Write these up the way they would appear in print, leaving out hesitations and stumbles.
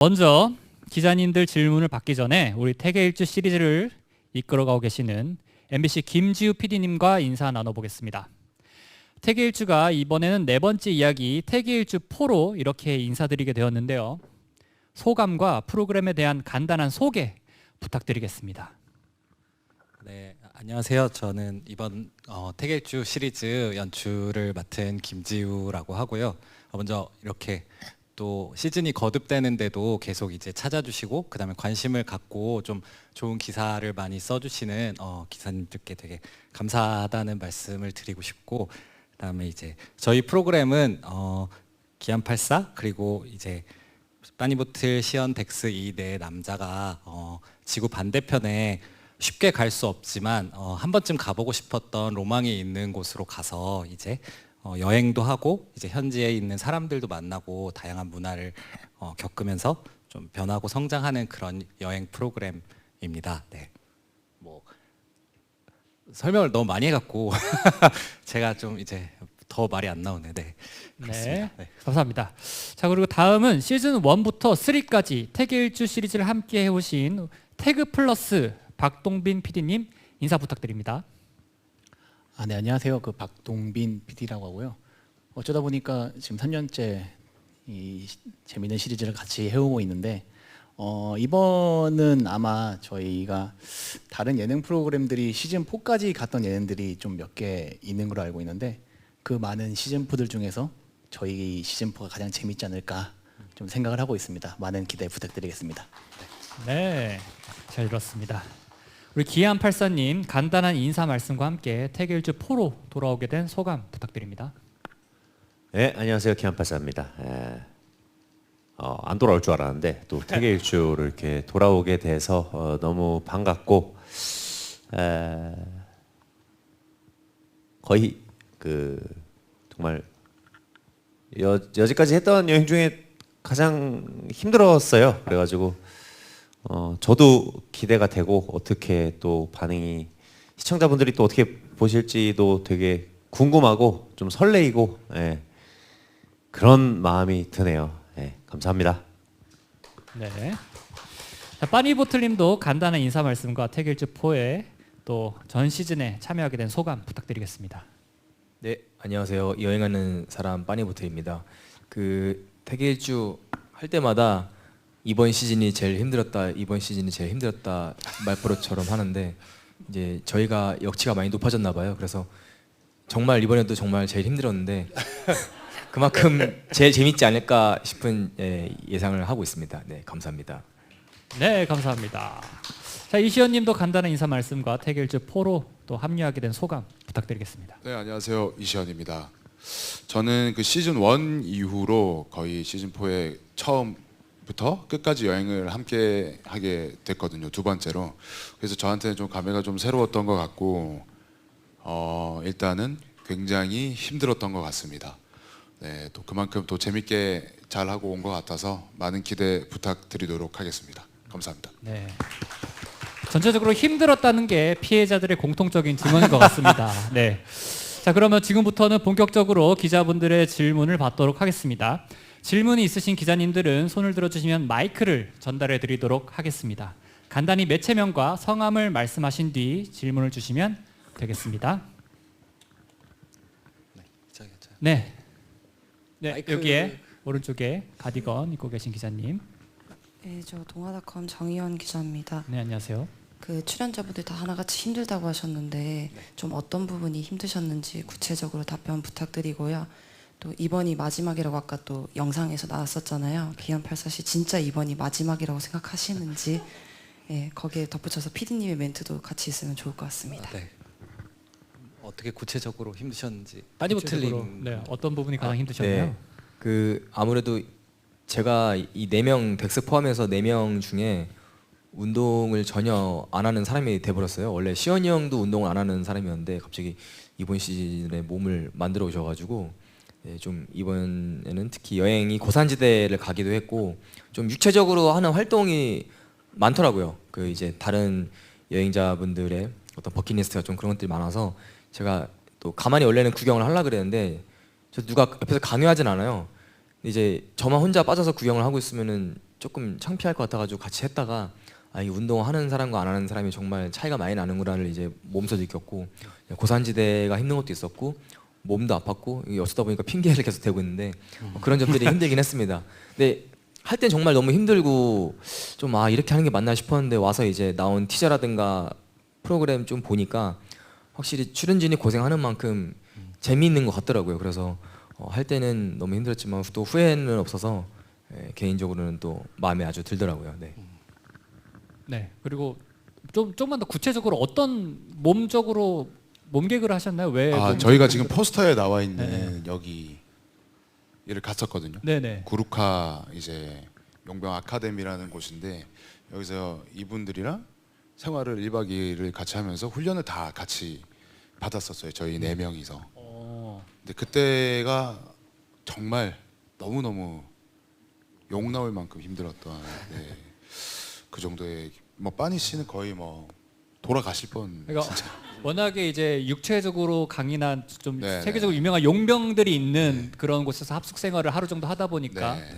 먼저 기자님들 질문을 받기 전에 우리 태계일주 시리즈를 이끌어가고 계시는 MBC 김지우 PD님과 인사 나눠보겠습니다. 태계일주가 이번에는 네 번째 이야기 태계일주 4로 이렇게 인사드리게 되었는데요. 소감과 프로그램에 대한 간단한 소개 부탁드리겠습니다. 네, 안녕하세요. 저는 이번 태계일주 시리즈 연출을 맡은 김지우라고 하고요. 먼저 이렇게 또 시즌이 거듭되는데도 계속 이제 찾아주시고 그다음에 관심을 갖고 좀 좋은 기사를 많이 써주시는 기사님들께 되게 감사하다는 말씀을 드리고 싶고, 그다음에 이제 저희 프로그램은 기안84 그리고 이제 빠니보틀, 시언, 덱스 이 네 남자가 지구 반대편에 쉽게 갈 수 없지만 한 번쯤 가보고 싶었던 로망이 있는 곳으로 가서 이제 여행도 하고 이제 현지에 있는 사람들도 만나고 다양한 문화를 겪으면서 좀 변하고 성장하는 그런 여행 프로그램입니다. 네. 뭐 설명을 너무 많이 해갖고 제가 좀 이제 더 말이 안 나오네. 네. 그렇습니다. 네, 감사합니다. 자, 그리고 다음은 시즌 1부터 3까지 태계일주 시리즈를 함께 해오신 태그 플러스 박동빈 PD님 인사 부탁드립니다. 네, 안녕하세요. 박동빈 PD라고 하고요. 어쩌다 보니까 지금 3년째 이 재미있는 시리즈를 같이 해오고 있는데 이번은 아마 저희가 다른 예능 프로그램들이 시즌 4까지 갔던 예능들이 좀 몇 개 있는 걸로 알고 있는데 그 많은 시즌 4들 중에서 저희 시즌 4가 가장 재밌지 않을까 좀 생각을 하고 있습니다. 많은 기대 부탁드리겠습니다. 네, 잘 들었습니다. 우리 기안84님 간단한 인사 말씀과 함께 태계일주 4로 돌아오게 된 소감 부탁드립니다. 네, 안녕하세요. 기안84입니다. 안 돌아올 줄 알았는데 또 태계일주를 이렇게 돌아오게 돼서 너무 반갑고, 거의 정말 여지까지 했던 여행 중에 가장 힘들었어요. 그래가지고 저도 기대가 되고 어떻게 또 반응이 시청자분들이 또 어떻게 보실지도 되게 궁금하고 좀 설레이고, 그런 마음이 드네요. 감사합니다. 네. 자, 빠니보틀님도 간단한 인사 말씀과 태계일주 4에 또 전 시즌에 참여하게 된 소감 부탁드리겠습니다. 네, 안녕하세요. 여행하는 사람 빠니보틀입니다. 태계일주 할 때마다 이번 시즌이 제일 힘들었다, 이번 시즌이 제일 힘들었다 말버릇처럼 하는데 이제 저희가 역치가 많이 높아졌나 봐요. 그래서 정말 이번에도 정말 제일 힘들었는데 그만큼 제일 재밌지 않을까 싶은 예상을 하고 있습니다. 네, 감사합니다. 네, 감사합니다. 자, 이시연님도 간단한 인사 말씀과 태계일주 4로 또 합류하게 된 소감 부탁드리겠습니다. 네, 안녕하세요. 이시연입니다. 저는 시즌 1 이후로 거의 시즌 4에 처음부터 끝까지 여행을 함께 하게 됐거든요. 두 번째로. 그래서 저한테는 좀 감회가 좀 새로웠던 것 같고 일단은 굉장히 힘들었던 것 같습니다. 네, 또 그만큼 또 재밌게 잘 하고 온 것 같아서 많은 기대 부탁드리도록 하겠습니다. 감사합니다. 네. 전체적으로 힘들었다는 게 피해자들의 공통적인 증언인 것 같습니다. 네. 자, 그러면 지금부터는 본격적으로 기자분들의 질문을 받도록 하겠습니다. 질문이 있으신 기자님들은 손을 들어주시면 마이크를 전달해 드리도록 하겠습니다. 간단히 매체명과 성함을 말씀하신 뒤 질문을 주시면 되겠습니다. 네. 네, 여기에 오른쪽에 가디건 입고 계신 기자님. 네, 저 동아닷컴 정희연 기자입니다. 네, 안녕하세요. 출연자분들 다 하나같이 힘들다고 하셨는데 좀 어떤 부분이 힘드셨는지 구체적으로 답변 부탁드리고요. 또 이번이 마지막이라고 아까 또 영상에서 나왔었잖아요. 기안84씨 진짜 이번이 마지막이라고 생각하시는지 거기에 덧붙여서 PD님의 멘트도 같이 있으면 좋을 것 같습니다. 네. 어떻게 구체적으로 힘드셨는지 빠니보틀님. 네, 어떤 부분이 가장 힘드셨나요? 네, 아무래도 제가 이 4명 덱스 포함해서 4명 중에 운동을 전혀 안 하는 사람이 돼버렸어요. 원래 시원이 형도 운동을 안 하는 사람이었는데 갑자기 이번 시즌에 몸을 만들어 오셔가지고 좀 이번에는 특히 여행이 고산지대를 가기도 했고 좀 육체적으로 하는 활동이 많더라고요. 이제 다른 여행자분들의 어떤 버킷리스트가 좀 그런 것들이 많아서 제가 또 가만히 원래는 구경을 하려고 그랬는데 저 누가 옆에서 강요하진 않아요. 이제 저만 혼자 빠져서 구경을 하고 있으면은 조금 창피할 것 같아가지고 같이 했다가 이 운동하는 사람과 안 하는 사람이 정말 차이가 많이 나는구나를 이제 몸소 느꼈고 고산지대가 힘든 것도 있었고 몸도 아팠고 이게 어쩌다 보니까 핑계를 계속 대고 있는데 그런 점들이 힘들긴 했습니다. 근데 할 땐 정말 너무 힘들고 좀 이렇게 하는 게 맞나 싶었는데 와서 이제 나온 티저라든가 프로그램 좀 보니까 확실히 출연진이 고생하는 만큼 재미있는 것 같더라고요. 그래서 할 때는 너무 힘들었지만 또 후회는 없어서 개인적으로는 또 마음에 아주 들더라고요. 네. 네. 그리고 좀만 더 구체적으로 어떤 몸적으로 몸개그를 하셨나요? 왜? 저희가 지금 포스터에 나와 있는 여기를 갔었거든요. 네네. 구루카 이제 용병 아카데미라는 곳인데 여기서 이분들이랑 생활을 1박 2일을 같이 하면서 훈련을 다 같이 받았었어요. 저희 4명이서. 근데 그때가 정말 너무너무 욕 나올 만큼 힘들었던 그 정도의 빠니 씨는 거의 돌아가실 뻔. 그러니까 워낙에 이제 육체적으로 강인한 좀 네, 세계적으로 유명한 용병들이 있는 그런 곳에서 합숙 생활을 하루 정도 하다 보니까 네.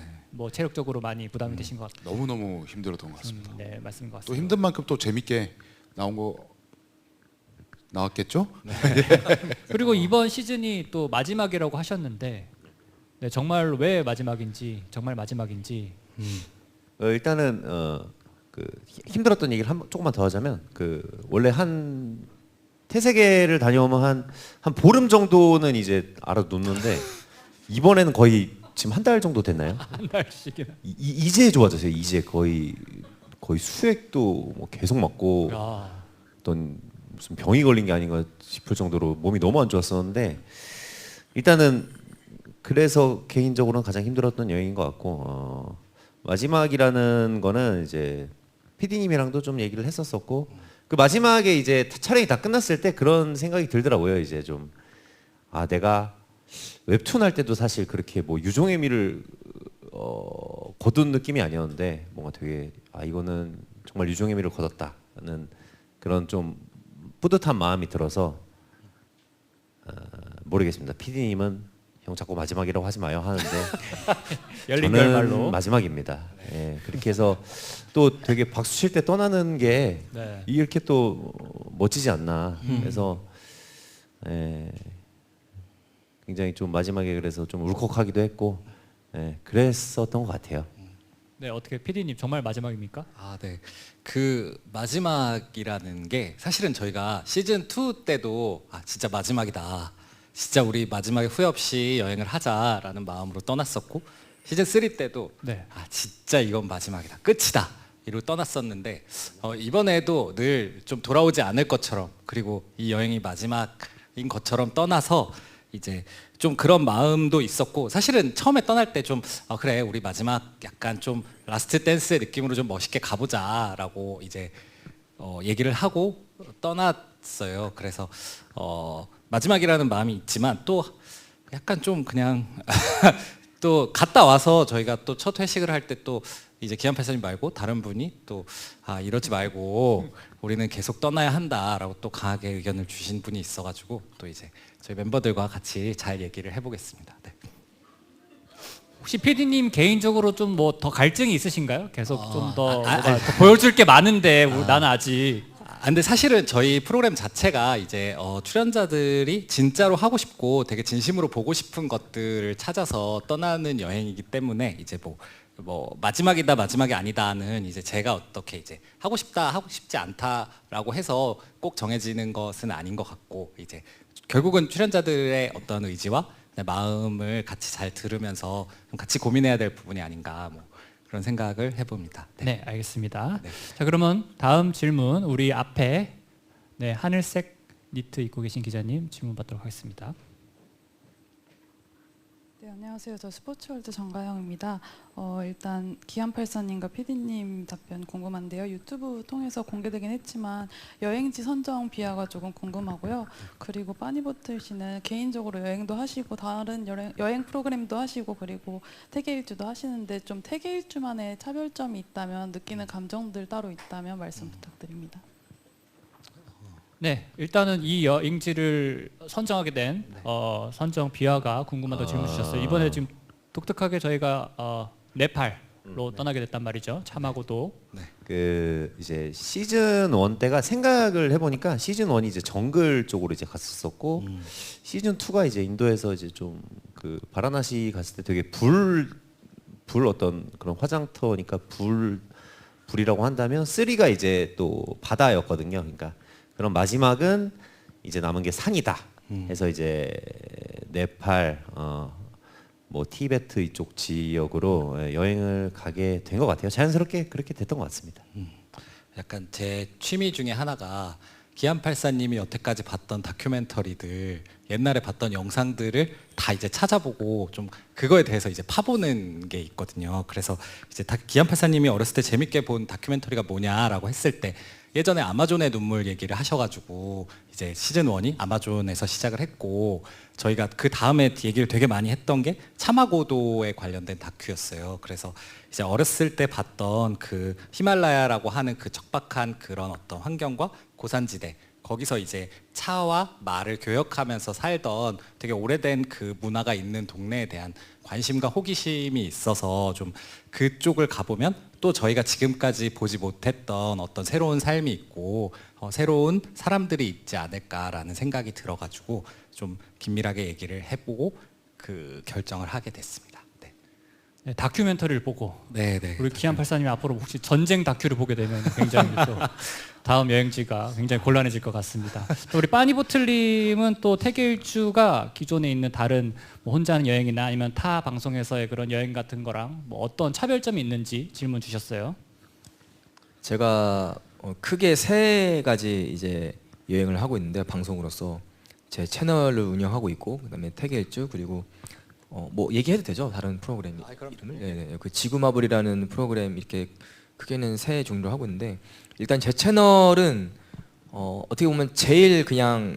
체력적으로 많이 부담이 되신 것 같아요. 너무너무 힘들었던 것 같습니다. 네, 말씀인 것 또 같습니다. 힘든 만큼 또 재밌게 나왔겠죠? 그리고 이번 시즌이 또 마지막이라고 하셨는데 네, 정말 왜 마지막인지 정말 마지막인지 일단은 그 힘들었던 얘기를 조금만 더 하자면 원래 한 태세계를 다녀오면 한 보름 정도는 이제 알아놓는데 이번에는 거의 지금 한 달 정도 됐나요? 한 달씩이나. 이제 좋아졌어요. 이제 거의 수액도 계속 맞고 어떤 무슨 병이 걸린 게 아닌가 싶을 정도로 몸이 너무 안 좋았었는데 일단은 그래서 개인적으로는 가장 힘들었던 여행인 것 같고 마지막이라는 거는 이제 PD님이랑도 좀 얘기를 했었었고 그 마지막에 이제 촬영이 다 끝났을 때 그런 생각이 들더라고요. 이제 좀 내가 웹툰 할 때도 사실 그렇게 유종의 미를 거둔 느낌이 아니었는데 뭔가 되게 이거는 정말 유종의 미를 거뒀다는 그런 좀 뿌듯한 마음이 들어서 모르겠습니다. PD님은 형 자꾸 마지막이라고 하지 마요 하는데 열린 저는 결말로 마지막입니다. 예, 그렇게 해서 또 되게 박수 칠 때 떠나는 게 네. 이렇게 또 멋지지 않나. 그래서 굉장히 좀 마지막에 그래서 좀 울컥하기도 했고 그랬었던 것 같아요. 네, 어떻게 PD님 정말 마지막입니까? 네. 그 마지막이라는 게 사실은 저희가 시즌 2 때도 진짜 마지막이다. 진짜 우리 마지막에 후회 없이 여행을 하자라는 마음으로 떠났었고 시즌 3 때도 네. 진짜 이건 마지막이다. 끝이다. 이러고 떠났었는데 이번에도 늘 좀 돌아오지 않을 것처럼 그리고 이 여행이 마지막인 것처럼 떠나서 이제 좀 그런 마음도 있었고 사실은 처음에 떠날 때 좀 그래 우리 마지막 약간 좀 라스트 댄스의 느낌으로 좀 멋있게 가보자라고 이제 얘기를 하고 떠났어요. 그래서 마지막이라는 마음이 있지만 또 약간 좀 그냥 또 갔다 와서 저희가 또 첫 회식을 할 때 또 이제 기안84님 말고 다른 분이 또 이러지 말고 우리는 계속 떠나야 한다라고 또 강하게 의견을 주신 분이 있어가지고 또 이제 저희 멤버들과 같이 잘 얘기를 해보겠습니다. 네. 혹시 PD님 개인적으로 좀 더 갈증이 있으신가요? 계속 좀 더 보여줄 게 많은데 나는 아직 근데 사실은 저희 프로그램 자체가 이제 출연자들이 진짜로 하고 싶고 되게 진심으로 보고 싶은 것들을 찾아서 떠나는 여행이기 때문에 이제 뭐 마지막이다 마지막이 아니다는 이제 제가 어떻게 이제 하고 싶다 하고 싶지 않다라고 해서 꼭 정해지는 것은 아닌 것 같고 이제 결국은 출연자들의 어떤 의지와 마음을 같이 잘 들으면서 좀 같이 고민해야 될 부분이 아닌가 그런 생각을 해봅니다. 네, 알겠습니다. 네. 자, 그러면 다음 질문 우리 앞에 하늘색 니트 입고 계신 기자님 질문 받도록 하겠습니다. 네, 안녕하세요. 저 스포츠월드 정가영입니다. 일단 기안84님과 PD님 답변 궁금한데요. 유튜브 통해서 공개되긴 했지만 여행지 선정 비하가 조금 궁금하고요. 그리고 빠니보틀 씨는 개인적으로 여행도 하시고 다른 여행 프로그램도 하시고 그리고 태계일주도 하시는데 좀 태계일주만의 차별점이 있다면 느끼는 감정들 따로 있다면 말씀 부탁드립니다. 네, 일단은 이 여행지를 선정하게 된 선정 비화가 궁금하다고 질문 주셨어요. 이번에 지금 독특하게 저희가 네팔 떠나게 됐단 말이죠. 참하고도. 그 이제 시즌 1 때가 생각을 해보니까 시즌 1이 이제 정글 쪽으로 이제 갔었었고 시즌 2가 이제 인도에서 이제 좀 그 바라나시 갔을 때 되게 불 어떤 그런 화장터니까 불이라고 한다면 3가 이제 또 바다였거든요. 그러니까 그런 마지막은 이제 남은 게 산이다. 해서 이제 네팔 뭐 티베트 이쪽 지역으로 여행을 가게 된 것 같아요. 자연스럽게 그렇게 됐던 것 같습니다. 약간 제 취미 중에 하나가 기안84님이 여태까지 봤던 다큐멘터리들, 옛날에 봤던 영상들을 다 이제 찾아보고 좀 그거에 대해서 이제 파보는 게 있거든요. 그래서 이제 기안84님이 어렸을 때 재밌게 본 다큐멘터리가 뭐냐라고 했을 때 예전에 아마존의 눈물 얘기를 하셔가지고 이제 시즌 1이 아마존에서 시작을 했고 저희가 그 다음에 얘기를 되게 많이 했던 게 차마고도에 관련된 다큐였어요. 그래서 이제 어렸을 때 봤던 그 히말라야라고 하는 그 척박한 그런 어떤 환경과 고산지대, 거기서 이제 차와 말을 교역하면서 살던 되게 오래된 그 문화가 있는 동네에 대한 관심과 호기심이 있어서 좀 그쪽을 가보면 또 저희가 지금까지 보지 못했던 어떤 새로운 삶이 있고 새로운 사람들이 있지 않을까라는 생각이 들어가지고 좀 긴밀하게 얘기를 해보고 그 결정을 하게 됐습니다. 네. 네, 다큐멘터리를 보고 네. 우리 기안84님이 앞으로 혹시 전쟁 다큐를 보게 되면 굉장히 또 다음 여행지가 굉장히 곤란해질 것 같습니다. 또 우리 빠니보틀님은 또 태계일주가 기존에 있는 다른 뭐 혼자 하는 여행이나 아니면 타 방송에서의 그런 여행 같은 거랑 뭐 어떤 차별점이 있는지 질문 주셨어요. 제가 크게 3가지 이제 여행을 하고 있는데 방송으로서 제 채널을 운영하고 있고 그다음에 태계일주 그리고 뭐 얘기해도 되죠? 다른 프로그램 이름을? 네, 그 지구마블이라는 프로그램 이렇게 크게는 3 종류로 하고 있는데 일단 제 채널은 어떻게 보면 제일 그냥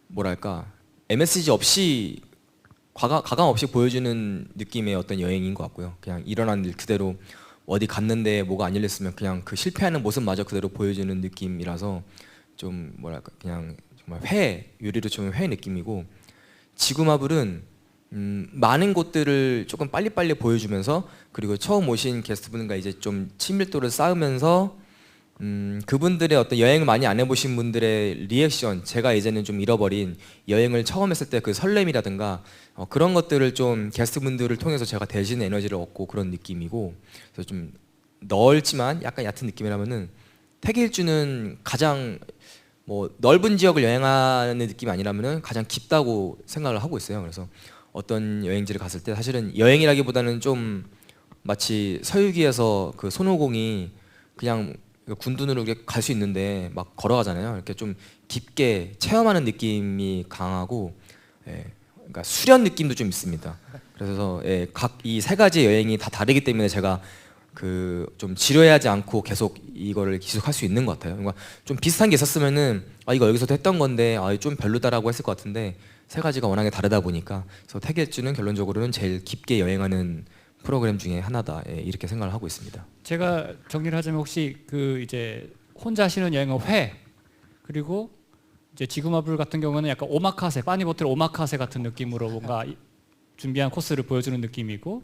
뭐랄까 MSG 없이 가감 없이 보여주는 느낌의 어떤 여행인 것 같고요. 그냥 일어난 일 그대로 어디 갔는데 뭐가 안 열렸으면 그냥 그 실패하는 모습마저 그대로 보여주는 느낌이라서 좀 뭐랄까 그냥 정말 회 요리로 치면 회 느낌이고 지구마블은 많은 곳들을 조금 빨리빨리 보여주면서 그리고 처음 오신 게스트분과 이제 좀 친밀도를 쌓으면서 그분들의 어떤 여행을 많이 안 해보신 분들의 리액션, 제가 이제는 좀 잃어버린 여행을 처음 했을 때 그 설렘이라든가 그런 것들을 좀 게스트분들을 통해서 제가 대신 에너지를 얻고 그런 느낌이고 그래서 좀 넓지만 약간 얕은 느낌이라면은 태계일주는 가장 뭐 넓은 지역을 여행하는 느낌이 아니라면은 가장 깊다고 생각을 하고 있어요. 그래서 어떤 여행지를 갔을 때 사실은 여행이라기보다는 좀 마치 서유기에서 그 손오공이 그냥 군둔으로 이렇게 갈 수 있는데 막 걸어가잖아요. 이렇게 좀 깊게 체험하는 느낌이 강하고, 그러니까 수련 느낌도 좀 있습니다. 그래서 각 이 3가지 여행이 다 다르기 때문에 제가 그 좀 지루해하지 않고 계속 이거를 계속할 수 있는 것 같아요. 그러니까 좀 비슷한 게 있었으면은 이거 여기서도 했던 건데 좀 별로다라고 했을 것 같은데 3가지가 워낙에 다르다 보니까 그래서 태계일주는 결론적으로는 제일 깊게 여행하는 프로그램 중에 하나다 이렇게 생각을 하고 있습니다. 제가 정리를 하자면 혹시 그 이제 혼자 하시는 여행은 회 그리고 이제 지구마블 같은 경우는 약간 오마카세 빠니보틀 오마카세 같은 느낌으로 뭔가 준비한 코스를 보여주는 느낌이고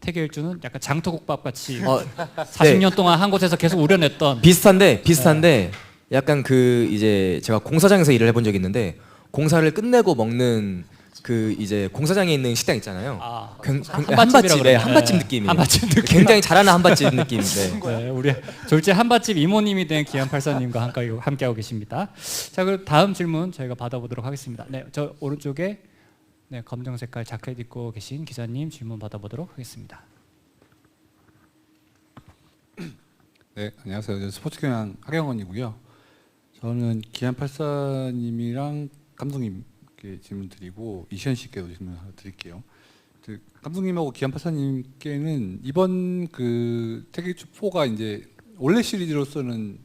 태계일주는 약간 장터국밥 같이 40년 동안 한 곳에서 계속 우려냈던 비슷한데 약간 그 이제 제가 공사장에서 일을 해본 적이 있는데 공사를 끝내고 먹는 그 이제 공사장에 있는 식당 있잖아요. 한밭집 느낌이에요. 한밭집 느낌. 굉장히 잘하는 한밭집 느낌인데. 네, 우리 졸제 한밭집 이모님이 된 기안84님과 함께하고 계십니다. 자, 그럼 다음 질문 저희가 받아보도록 하겠습니다. 네, 저 오른쪽에 검정 색깔 자켓 입고 계신 기자님 질문 받아보도록 하겠습니다. 네, 안녕하세요. 저는 스포츠 경영 하경원이고요. 저는 기안84님이랑 감독님께 질문 드리고 이시연 씨께도 질문 하나 드릴게요. 감독님하고 기안84님께는 이번 그 태계일주 4가 이제 원래 시리즈로서는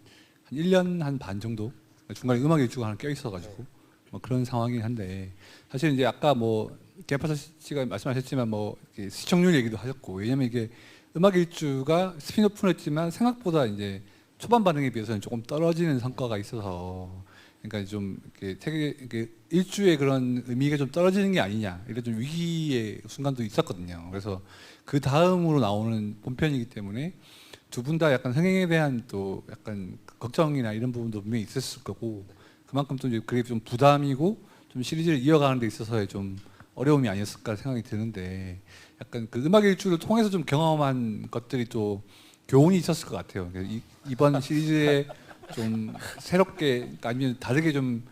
한 1년 한 반 정도 중간에 음악 일주가 하나 껴 있어가지고 뭐 그런 상황이긴 한데 사실 이제 아까 뭐 기안84 씨가 말씀하셨지만 뭐 시청률 얘기도 하셨고 왜냐면 이게 음악 일주가 스피노프는 했지만 생각보다 이제 초반 반응에 비해서는 조금 떨어지는 성과가 있어서 그러니까 좀 이렇게 이렇게 일주의 그런 의미가 좀 떨어지는 게 아니냐 이런 좀 위기의 순간도 있었거든요. 그래서 그 다음으로 나오는 본편이기 때문에 두 분 다 약간 흥행에 대한 또 약간 걱정이나 이런 부분도 분명히 있었을 거고 그만큼 또 이제 그게 좀 부담이고 좀 시리즈를 이어가는 데 있어서의 좀 어려움이 아니었을까 생각이 드는데 약간 그 음악 일주를 통해서 좀 경험한 것들이 또 교훈이 있었을 것 같아요. 이번 시리즈에 좀 새롭게 아니면 다르게 좀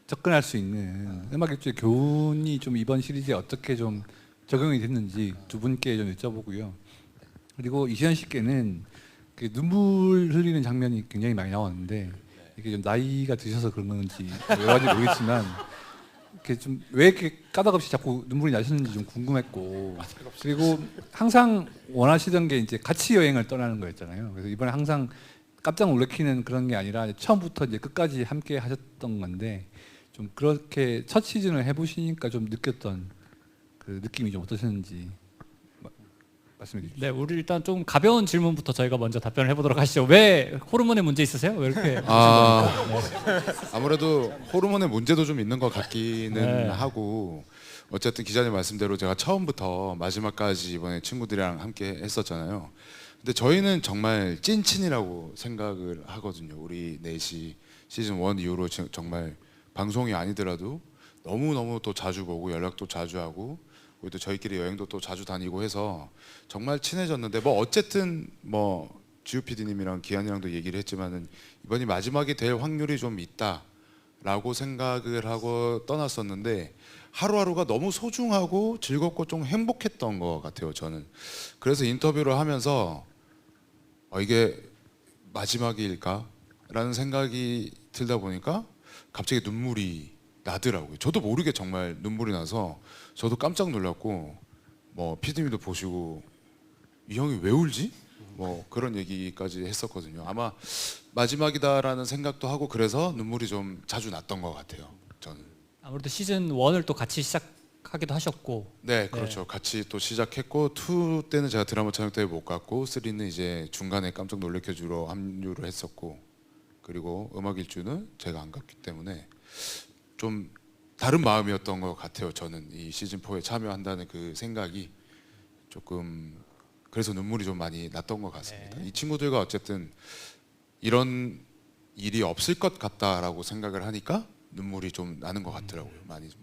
접근할 수 있는 음악 일주의 교훈이 좀 이번 시리즈에 어떻게 좀 적용이 됐는지 두 분께 좀 여쭤보고요. 그리고 이시연 씨께는 눈물 흘리는 장면이 굉장히 많이 나왔는데 이게 좀 나이가 드셔서 그런 건지 여러 가지 모르겠지만 이렇게 좀 왜 이렇게 까닭없이 자꾸 눈물이 나셨는지 좀 궁금했고 그리고 항상 원하시던 게 이제 같이 여행을 떠나는 거였잖아요. 그래서 이번에 항상 깜짝 놀래키는 그런 게 아니라 처음부터 이제 끝까지 함께 하셨던 건데 좀 그렇게 첫 시즌을 해보시니까 좀 느꼈던 그 느낌이 좀 어떠셨는지 말씀해 주시죠. 네, 우리 일단 좀 가벼운 질문부터 저희가 먼저 답변을 해보도록 하시죠. 왜 호르몬에 문제 있으세요? 왜 이렇게? 아무래도 호르몬의 문제도 좀 있는 것 같기는 네. 하고 어쨌든 기자님 말씀대로 제가 처음부터 마지막까지 이번에 친구들이랑 함께 했었잖아요. 근데 저희는 정말 찐친이라고 생각을 하거든요. 우리 넷이 시즌 1 이후로 정말 방송이 아니더라도 너무너무 또 자주 보고 연락도 자주 하고 그리고 또 저희끼리 여행도 또 자주 다니고 해서 정말 친해졌는데 뭐 어쨌든 뭐 지우 PD님이랑 기한이랑도 얘기를 했지만은 이번이 마지막이 될 확률이 좀 있다라고 생각을 하고 떠났었는데 하루하루가 너무 소중하고 즐겁고 좀 행복했던 것 같아요. 저는 그래서 인터뷰를 하면서 이게 마지막일까라는 생각이 들다 보니까 갑자기 눈물이 나더라고요. 저도 모르게 정말 눈물이 나서 저도 깜짝 놀랐고 뭐 PD님도 보시고 이 형이 왜 울지? 뭐 그런 얘기까지 했었거든요. 아마 마지막이다라는 생각도 하고 그래서 눈물이 좀 자주 났던 것 같아요. 저는. 아무래도 시즌 1을 또 같이 시작하기도 하셨고. 네, 그렇죠. 같이 또 시작했고 2 때는 제가 드라마 촬영 때문에 못 갔고 3는 이제 중간에 깜짝 놀래켜 주러 합류를 했었고 그리고 음악 일주는 제가 안 갔기 때문에 좀 다른 마음이었던 것 같아요. 저는 이 시즌 4에 참여한다는 그 생각이 조금 그래서 눈물이 좀 많이 났던 것 같습니다. 이 친구들과 어쨌든 이런 일이 없을 것 같다라고 생각을 하니까 눈물이 좀 나는 것 같더라고요. 많이 좀.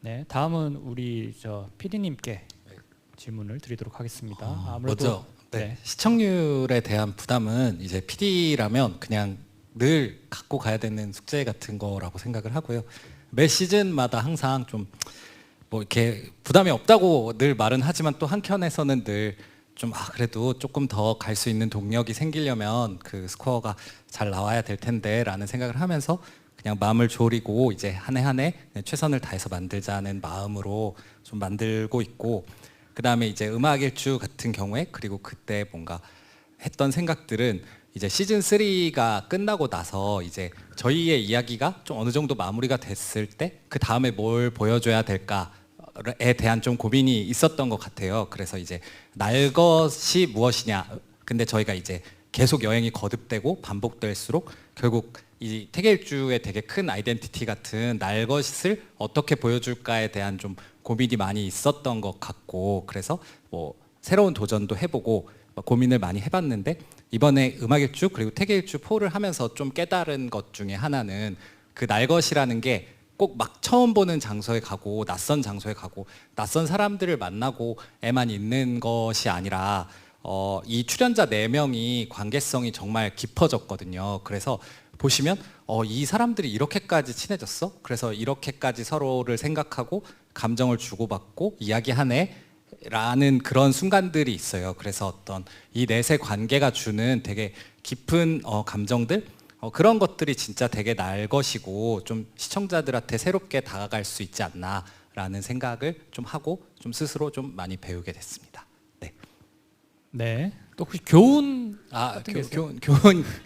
네, 다음은 우리 저 PD님께 질문을 드리도록 하겠습니다. 먼저 네. 시청률에 대한 부담은 이제 PD라면 그냥 늘 갖고 가야 되는 숙제 같은 거라고 생각을 하고요. 매 시즌마다 항상 좀 뭐 이렇게 부담이 없다고 늘 말은 하지만 또 한켠에서는 늘 좀 그래도 조금 더 갈 수 있는 동력이 생기려면 그 스코어가 잘 나와야 될 텐데라는 생각을 하면서 그냥 마음을 졸이고 이제 한 해 한 해 최선을 다해서 만들자는 마음으로 좀 만들고 있고 그다음에 이제 음악 일주 같은 경우에 그리고 그때 뭔가 했던 생각들은 이제 시즌 3가 끝나고 나서 이제 저희의 이야기가 좀 어느 정도 마무리가 됐을 때 그 다음에 뭘 보여줘야 될까에 대한 좀 고민이 있었던 것 같아요. 그래서 이제 날 것이 무엇이냐. 근데 저희가 이제 계속 여행이 거듭되고 반복될수록 결국 이 태계일주의 되게 큰 아이덴티티 같은 날 것을 어떻게 보여줄까에 대한 좀 고민이 많이 있었던 것 같고 그래서 뭐 새로운 도전도 해보고 고민을 많이 해봤는데 이번에 음악일주 그리고 태계일주 4를 하면서 좀 깨달은 것 중에 하나는 그 날 것이라는 게 꼭 막 처음 보는 장소에 가고 낯선 장소에 가고 낯선 사람들을 만나고에만 있는 것이 아니라 이 출연자 4명이 관계성이 정말 깊어졌거든요. 그래서 보시면 이 사람들이 이렇게까지 친해졌어? 그래서 이렇게까지 서로를 생각하고 감정을 주고받고 이야기하네? 라는 그런 순간들이 있어요. 그래서 어떤 이 넷의 관계가 주는 되게 깊은 감정들 그런 것들이 진짜 되게 날 것이고 좀 시청자들한테 새롭게 다가갈 수 있지 않나라는 생각을 좀 하고 좀 스스로 좀 많이 배우게 됐습니다. 네. 네. 또 혹시 교훈 같은 게 있어요?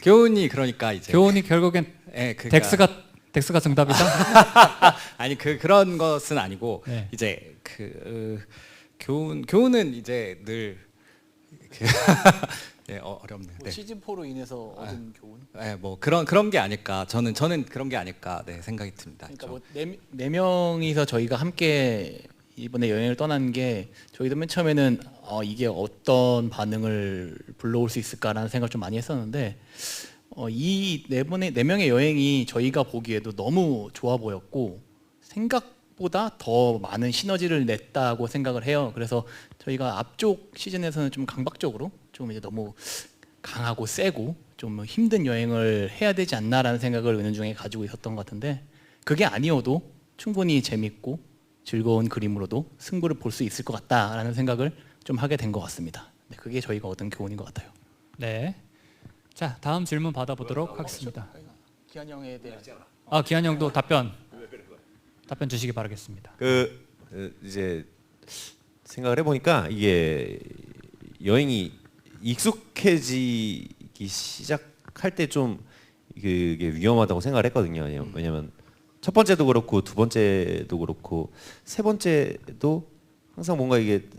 교훈이 그러니까 이제 교훈이 결국엔 네, 그러니까 덱스가 정답이다? 아니 그런 것은 아니고 네. 이제 교훈은 이제 늘 네, 어렵네요. 뭐 네. 시즌 4로 인해서 얻은 교훈? 네, 뭐 그런 게 아닐까. 저는 그런 게 아닐까. 네, 생각이 듭니다. 그러니까 뭐네 명이서 저희가 함께 이번에 여행을 떠난 게 저희도 맨 처음에는 이게 어떤 반응을 불러올 수 있을까라는 생각을 좀 많이 했었는데 이 네 명의 여행이 저희가 보기에도 너무 좋아 보였고 생각보다 더 많은 시너지를 냈다고 생각을 해요. 그래서 저희가 앞쪽 시즌에서는 좀 강박적으로 좀 이제 너무 강하고 세고 좀 힘든 여행을 해야 되지 않나라는 생각을 은연중에 가지고 있었던 것 같은데 그게 아니어도 충분히 재밌고 즐거운 그림으로도 승부를 볼 수 있을 것 같다라는 생각을 좀 하게 된 것 같습니다. 네, 그게 저희가 얻은 교훈인 것 같아요. 네. 자, 다음 질문 받아보도록 하겠습니다. 기한 형에 대한 기한 형도 답변 주시기 바라겠습니다. 이제 생각을 해보니까 이게 여행이 익숙해지기 시작할 때 좀 그게 위험하다고 생각을 했거든요. 왜냐면 첫 번째도 그렇고 두 번째도 그렇고 세 번째도 항상 뭔가 이게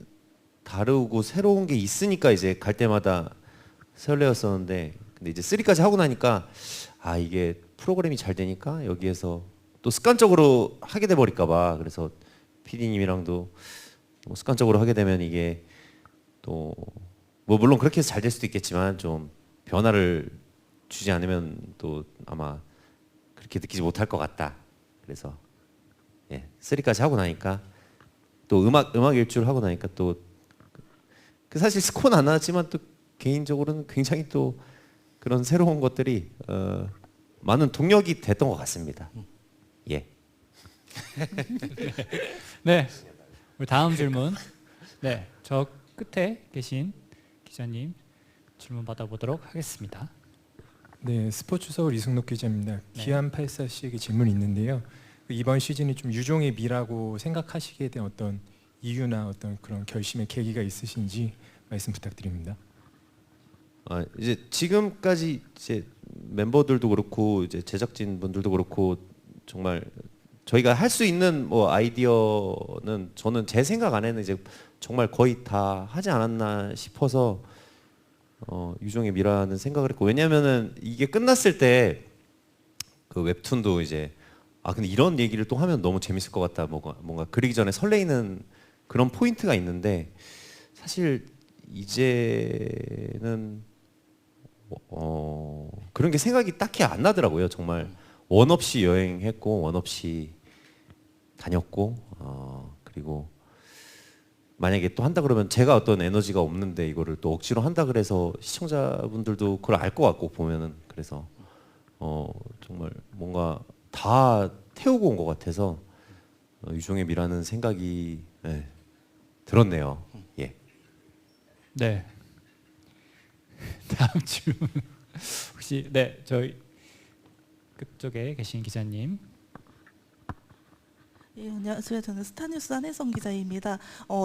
다르고 새로운 게 있으니까 이제 갈 때마다 설레었었는데 근데 이제 3까지 하고 나니까 이게 프로그램이 잘 되니까 여기에서 또 습관적으로 하게 돼 버릴까 봐 그래서 PD님이랑도 뭐 습관적으로 하게 되면 이게 또 뭐 물론 그렇게 해서 잘 될 수도 있겠지만 좀 변화를 주지 않으면 또 아마 그렇게 느끼지 못할 것 같다. 그래서 3까지 하고 나니까 또 음악 일주를 하고 나니까 또 그 사실 스코어는 안 나왔지만 또 개인적으로는 굉장히 또 그런 새로운 것들이 많은 동력이 됐던 것 같습니다. 예. 네. 우리 다음 질문. 네, 저 끝에 계신 기자님 질문 받아보도록 하겠습니다. 네, 스포츠 서울 이승록 기자입니다. 네. 기안 84 씨에게 질문이 있는데요. 이번 시즌이 좀 유종의 미라고 생각하시게 된 어떤 이유나 어떤 그런 결심의 계기가 있으신지 말씀 부탁드립니다. 이제 지금까지 이제 멤버들도 그렇고 이제 제작진 분들도 그렇고 정말 저희가 할 수 있는 뭐 아이디어는 저는 제 생각 안에는 이제 정말 거의 다 하지 않았나 싶어서 유종의 미라는 생각을 했고 왜냐면은 이게 끝났을 때 그 웹툰도 이제 근데 이런 얘기를 또 하면 너무 재밌을 것 같다 뭔가 그리기 전에 설레이는 그런 포인트가 있는데 사실 이제는 그런 게 생각이 딱히 안 나더라고요. 정말 원 없이 여행했고 원 없이 다녔고 그리고 만약에 또 한다 그러면 제가 어떤 에너지가 없는데 이거를 또 억지로 한다 그래서 시청자분들도 그걸 알 것 같고 보면은 그래서 정말 뭔가 다 태우고 온 것 같아서 유종의 미라는 생각이 들었네요. 예. 네. 다음 질문 혹시 저희 그쪽에 계신 기자님. 예, 안녕하세요. 저는 스타뉴스 한혜성 기자입니다.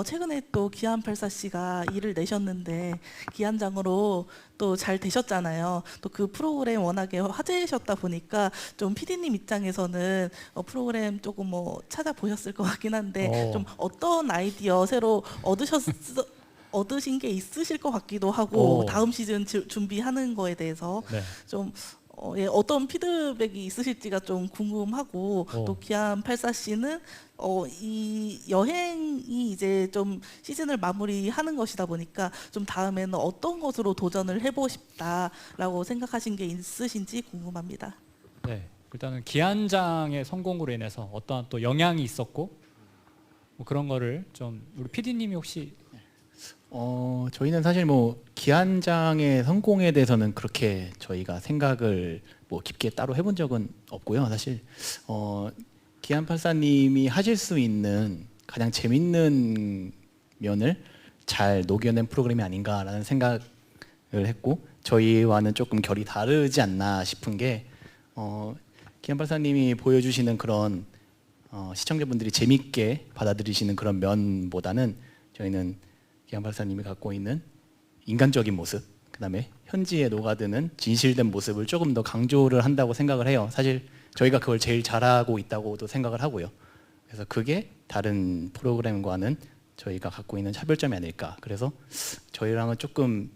최근에 또 기안 84 씨가 일을 내셨는데 기안장으로 또 잘 되셨잖아요. 또 그 프로그램 워낙에 화제이셨다 보니까 좀 PD님 입장에서는 프로그램 조금 뭐 찾아보셨을 것 같긴 한데 좀 어떤 아이디어 새로 얻으신 게 있으실 것 같기도 하고 다음 시즌 준비하는 거에 대해서 좀 어떤 피드백이 있으실지가 좀 궁금하고 또 기안 84 씨는 이 여행이 이제 좀 시즌을 마무리하는 것이다 보니까 좀 다음에는 어떤 것으로 도전을 해보고 싶다라고 생각하신 게 있으신지 궁금합니다. 네, 일단은 기안장의 성공으로 인해서 어떠한 또 영향이 있었고 뭐 그런 거를 좀 우리 PD님이 혹시 저희는 사실 뭐 기안장의 성공에 대해서는 그렇게 저희가 생각을 뭐 깊게 따로 해본 적은 없고요. 사실 기안 84님이 하실 수 있는 가장 재밌는 면을 잘 녹여낸 프로그램이 아닌가라는 생각을 했고 저희와는 조금 결이 다르지 않나 싶은 게 기안 84님이 보여주시는 그런 시청자분들이 재밌게 받아들이시는 그런 면보다는 저희는 기안 84님이 갖고 있는 인간적인 모습, 그다음에 현지에 녹아드는 진실된 모습을 조금 더 강조를 한다고 생각을 해요. 사실 저희가 그걸 제일 잘하고 있다고도 생각을 하고요. 그래서 그게 다른 프로그램과는 저희가 갖고 있는 차별점이 아닐까. 그래서 저희랑은 조금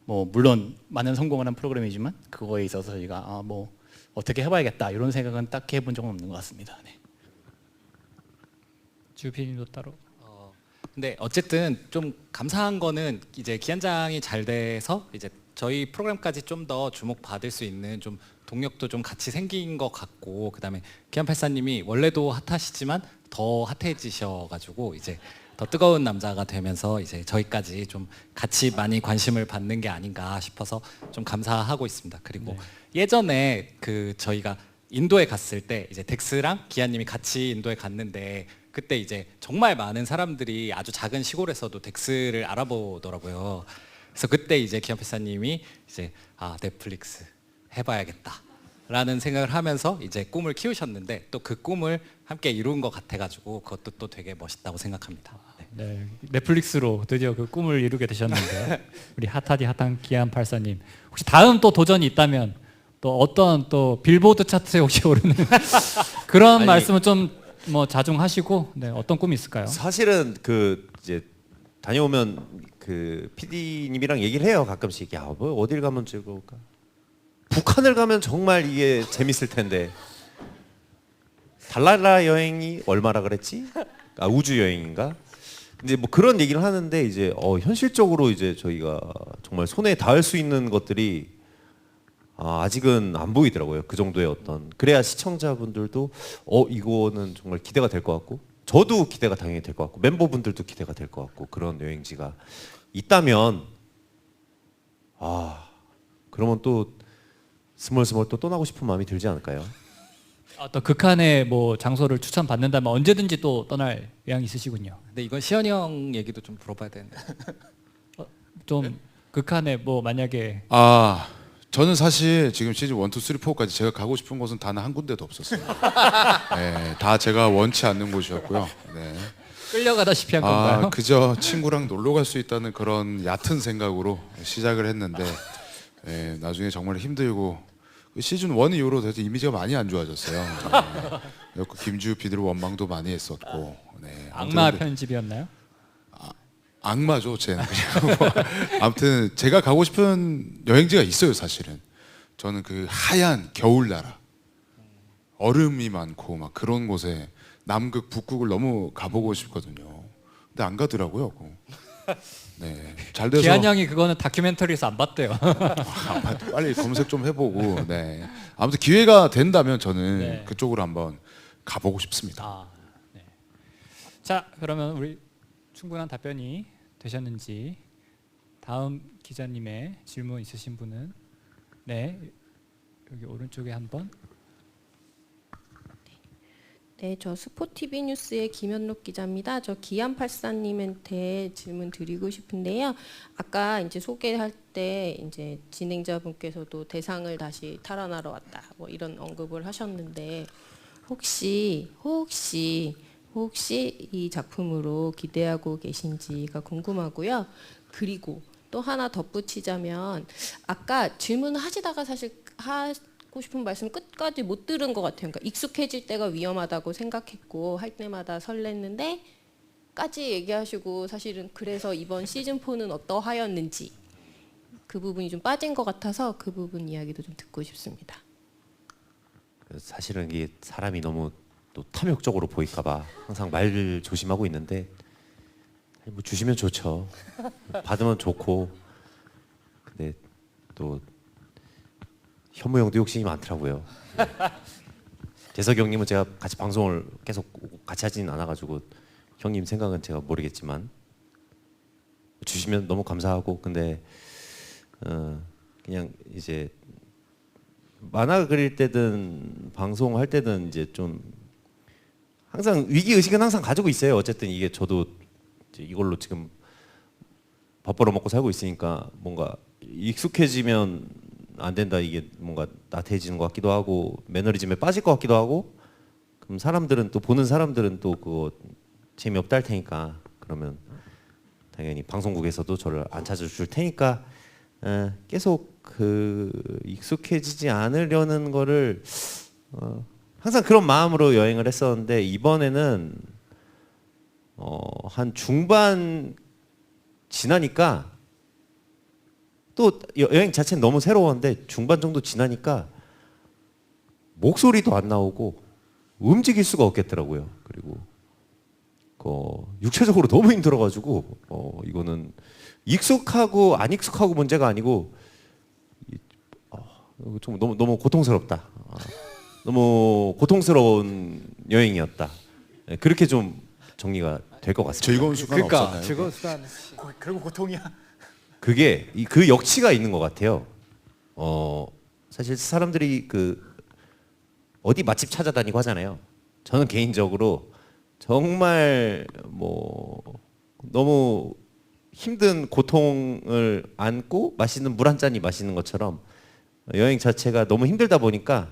뭐 물론 많은 성공을 한 프로그램이지만 그거에 있어서 저희가 뭐 어떻게 해봐야겠다 이런 생각은 딱히 해본 적은 없는 것 같습니다. 네. 주피님도 따로. 근데 어쨌든 좀 감사한 거는 이제 기한장이 잘 돼서 이제 저희 프로그램까지 좀 더 주목받을 수 있는 좀 동력도 좀 같이 생긴 것 같고, 그다음에 기한팔사님이 원래도 핫하시지만 더 핫해지셔가지고 이제 더 뜨거운 남자가 되면서 이제 저희까지 좀 같이 많이 관심을 받는 게 아닌가 싶어서 좀 감사하고 있습니다. 그리고 예전에 그 저희가 인도에 갔을 때 이제 덱스랑 기한님이 같이 인도에 갔는데 그때 이제 정말 많은 사람들이 아주 작은 시골에서도 덱스를 알아보더라고요. 그래서 그때 이제 기한팔사님이 이제 넷플릭스 해봐야겠다라는 생각을 하면서 이제 꿈을 키우셨는데 또 그 꿈을 함께 이룬 것 같아가지고 그것도 또 되게 멋있다고 생각합니다. 네, 넷플릭스로 드디어 그 꿈을 이루게 되셨는데 우리 핫하디 핫한 기한팔사님 혹시 다음 또 도전이 있다면 또 어떤 또 빌보드 차트에 혹시 오르는 그런 아니, 말씀은 좀 뭐 자중하시고 네, 어떤 꿈이 있을까요? 사실은 그 이제 다녀오면 그 PD님이랑 얘기를 해요. 가끔씩 뭐 어딜 가면 즐거울까? 북한을 가면 정말 이게 재밌을 텐데. 달나라 여행이 얼마라 그랬지? 우주 여행인가? 이제 뭐 그런 얘기를 하는데 이제 현실적으로 이제 저희가 정말 손에 닿을 수 있는 것들이 아직은 안 보이더라고요. 그 정도의 어떤 그래야 시청자분들도 이거는 정말 기대가 될 것 같고 저도 기대가 당연히 될 것 같고 멤버분들도 기대가 될 것 같고 그런 여행지가 있다면 그러면 또 스멀스멀 또 떠나고 싶은 마음이 들지 않을까요? 어떤 극한의 뭐 장소를 추천받는다면 언제든지 또 떠날 의향이 있으시군요. 근데 이건 시현이 형 얘기도 좀 물어봐야 되는데. 좀 극한의 뭐 만약에 저는 사실 지금 시즌 1, 2, 3, 4까지 제가 가고 싶은 곳은 단 한 군데도 없었어요. 네, 다 제가 원치 않는 곳이었고요. 네. 끌려가다시피 한 건가요? 그저 친구랑 놀러 갈 수 있다는 그런 얕은 생각으로 시작을 했는데 나중에 정말 힘들고 시즌 1 이후로 되게 이미지가 많이 안 좋아졌어요. 네. 김지우 PD로 원망도 많이 했었고. 네. 악마 편집이었나요? 악마죠, 쟤는 그냥. 아무튼 제가 가고 싶은 여행지가 있어요, 사실은. 저는 그 하얀 겨울나라, 얼음이 많고 막 그런 곳에 남극, 북극을 너무 가보고 싶거든요. 근데 안 가더라고요. 네, 잘 돼서. 기한 형이 그거는 다큐멘터리에서 안 봤대요. 빨리 검색 좀 해보고. 네. 아무튼 기회가 된다면 저는 그쪽으로 한번 가보고 싶습니다. 네. 자, 그러면 우리 충분한 답변이 되셨는지 다음 기자님의 질문 있으신 분은 여기 오른쪽에 한번. 네, 저 스포티비 뉴스의 김현록 기자입니다. 저 기안84님한테 질문 드리고 싶은데요. 아까 이제 소개할 때 이제 진행자분께서도 대상을 다시 탈환하러 왔다 뭐 이런 언급을 하셨는데 혹시 이 작품으로 기대하고 계신지가 궁금하고요. 그리고 또 하나 덧붙이자면 아까 질문을 하시다가 사실 하고 싶은 말씀 끝까지 못 들은 것 같아요. 그러니까 익숙해질 때가 위험하다고 생각했고 할 때마다 설렜는데 까지 얘기하시고 사실은 그래서 이번 시즌4는 어떠하였는지 그 부분이 좀 빠진 것 같아서 그 부분 이야기도 좀 듣고 싶습니다. 사실은 이게 사람이 너무 또 탐욕적으로 보일까봐 항상 말 조심하고 있는데 뭐 주시면 좋죠. 받으면 좋고. 근데 또 현무 형도 욕심이 많더라고요. 재석이 형님은 제가 같이 방송을 계속 같이 하지는 않아가지고 형님 생각은 제가 모르겠지만 주시면 너무 감사하고 근데 그냥 이제 만화 그릴 때든 방송할 때든 이제 좀 항상 위기 의식은 항상 가지고 있어요. 어쨌든 이게 저도 이걸로 지금 밥 벌어 먹고 살고 있으니까 뭔가 익숙해지면 안 된다 이게 뭔가 나태해지는 것 같기도 하고 매너리즘에 빠질 것 같기도 하고 그럼 사람들은 또 보는 사람들은 또 그거 재미없다 할 테니까 그러면 당연히 방송국에서도 저를 안 찾아줄 테니까 계속 그 익숙해지지 않으려는 거를 항상 그런 마음으로 여행을 했었는데 이번에는 한 중반 지나니까 또 여행 자체는 너무 새로웠는데 중반 정도 지나니까 목소리도 안 나오고 움직일 수가 없겠더라고요. 그리고 육체적으로 너무 힘들어가지고 이거는 익숙하고 안 익숙하고 문제가 아니고 좀 너무 고통스럽다. 너무 고통스러운 여행이었다. 네, 그렇게 좀 정리가 될 것 같습니다. 즐거운 순간 없었나요? 즐거운 시간. 그리고 고통이야. 그게 그 역치가 있는 것 같아요. 사실 사람들이 어디 맛집 찾아다니고 하잖아요. 저는 개인적으로 정말 너무 힘든 고통을 안고 맛있는 물 한 잔이 마시는 것처럼 여행 자체가 너무 힘들다 보니까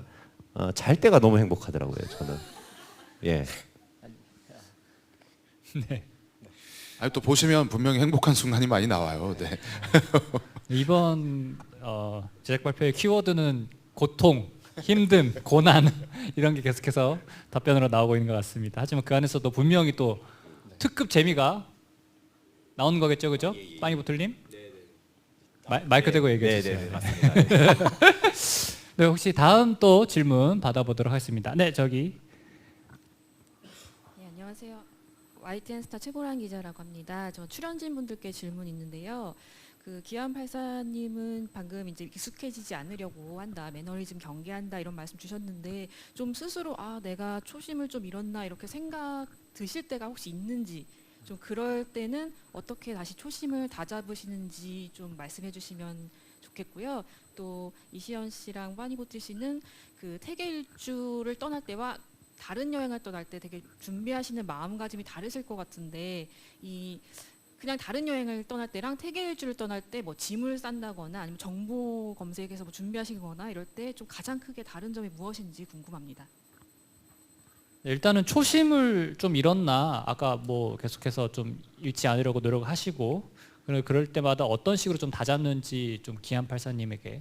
잘 때가 너무 행복하더라고요. 저는. 예. 네. 아니 또 보시면 분명히 행복한 순간이 많이 나와요. 네. 이번 제작 발표의 키워드는 고통, 힘듦, 고난 이런 게 계속해서 답변으로 나오고 있는 것 같습니다. 하지만 그 안에서도 분명히 또 특급 재미가 나오는 거겠죠, 그죠? 빠니보틀님? 마이크 대고 얘기해 주세요. 네, 맞습니다. 네, 혹시 다음 또 질문 받아보도록 하겠습니다. 네, 저기. 네, 안녕하세요. YTN스타 최보란 기자라고 합니다. 저 출연진 분들께 질문 있는데요. 기안84님은 방금 이제 익숙해지지 않으려고 한다, 매너리즘 경계한다 이런 말씀 주셨는데 좀 스스로 내가 초심을 좀 잃었나 이렇게 생각 드실 때가 혹시 있는지, 좀 그럴 때는 어떻게 다시 초심을 다잡으시는지 좀 말씀해 주시면 좋겠고요. 또 이시연 씨랑 빠니보틀 씨는 태계 일주를 떠날 때와 다른 여행을 떠날 때 되게 준비하시는 마음가짐이 다르실 것 같은데 그냥 다른 여행을 떠날 때랑 태계 일주를 떠날 때 뭐 짐을 싼다거나 아니면 정보 검색해서 뭐 준비하시거나 이럴 때 좀 가장 크게 다른 점이 무엇인지 궁금합니다. 네, 일단은 초심을 좀 잃었나, 아까 뭐 계속해서 좀 잃지 않으려고 노력하시고 그럴 때마다 어떤 식으로 좀 다잡는지 좀 기안84님에게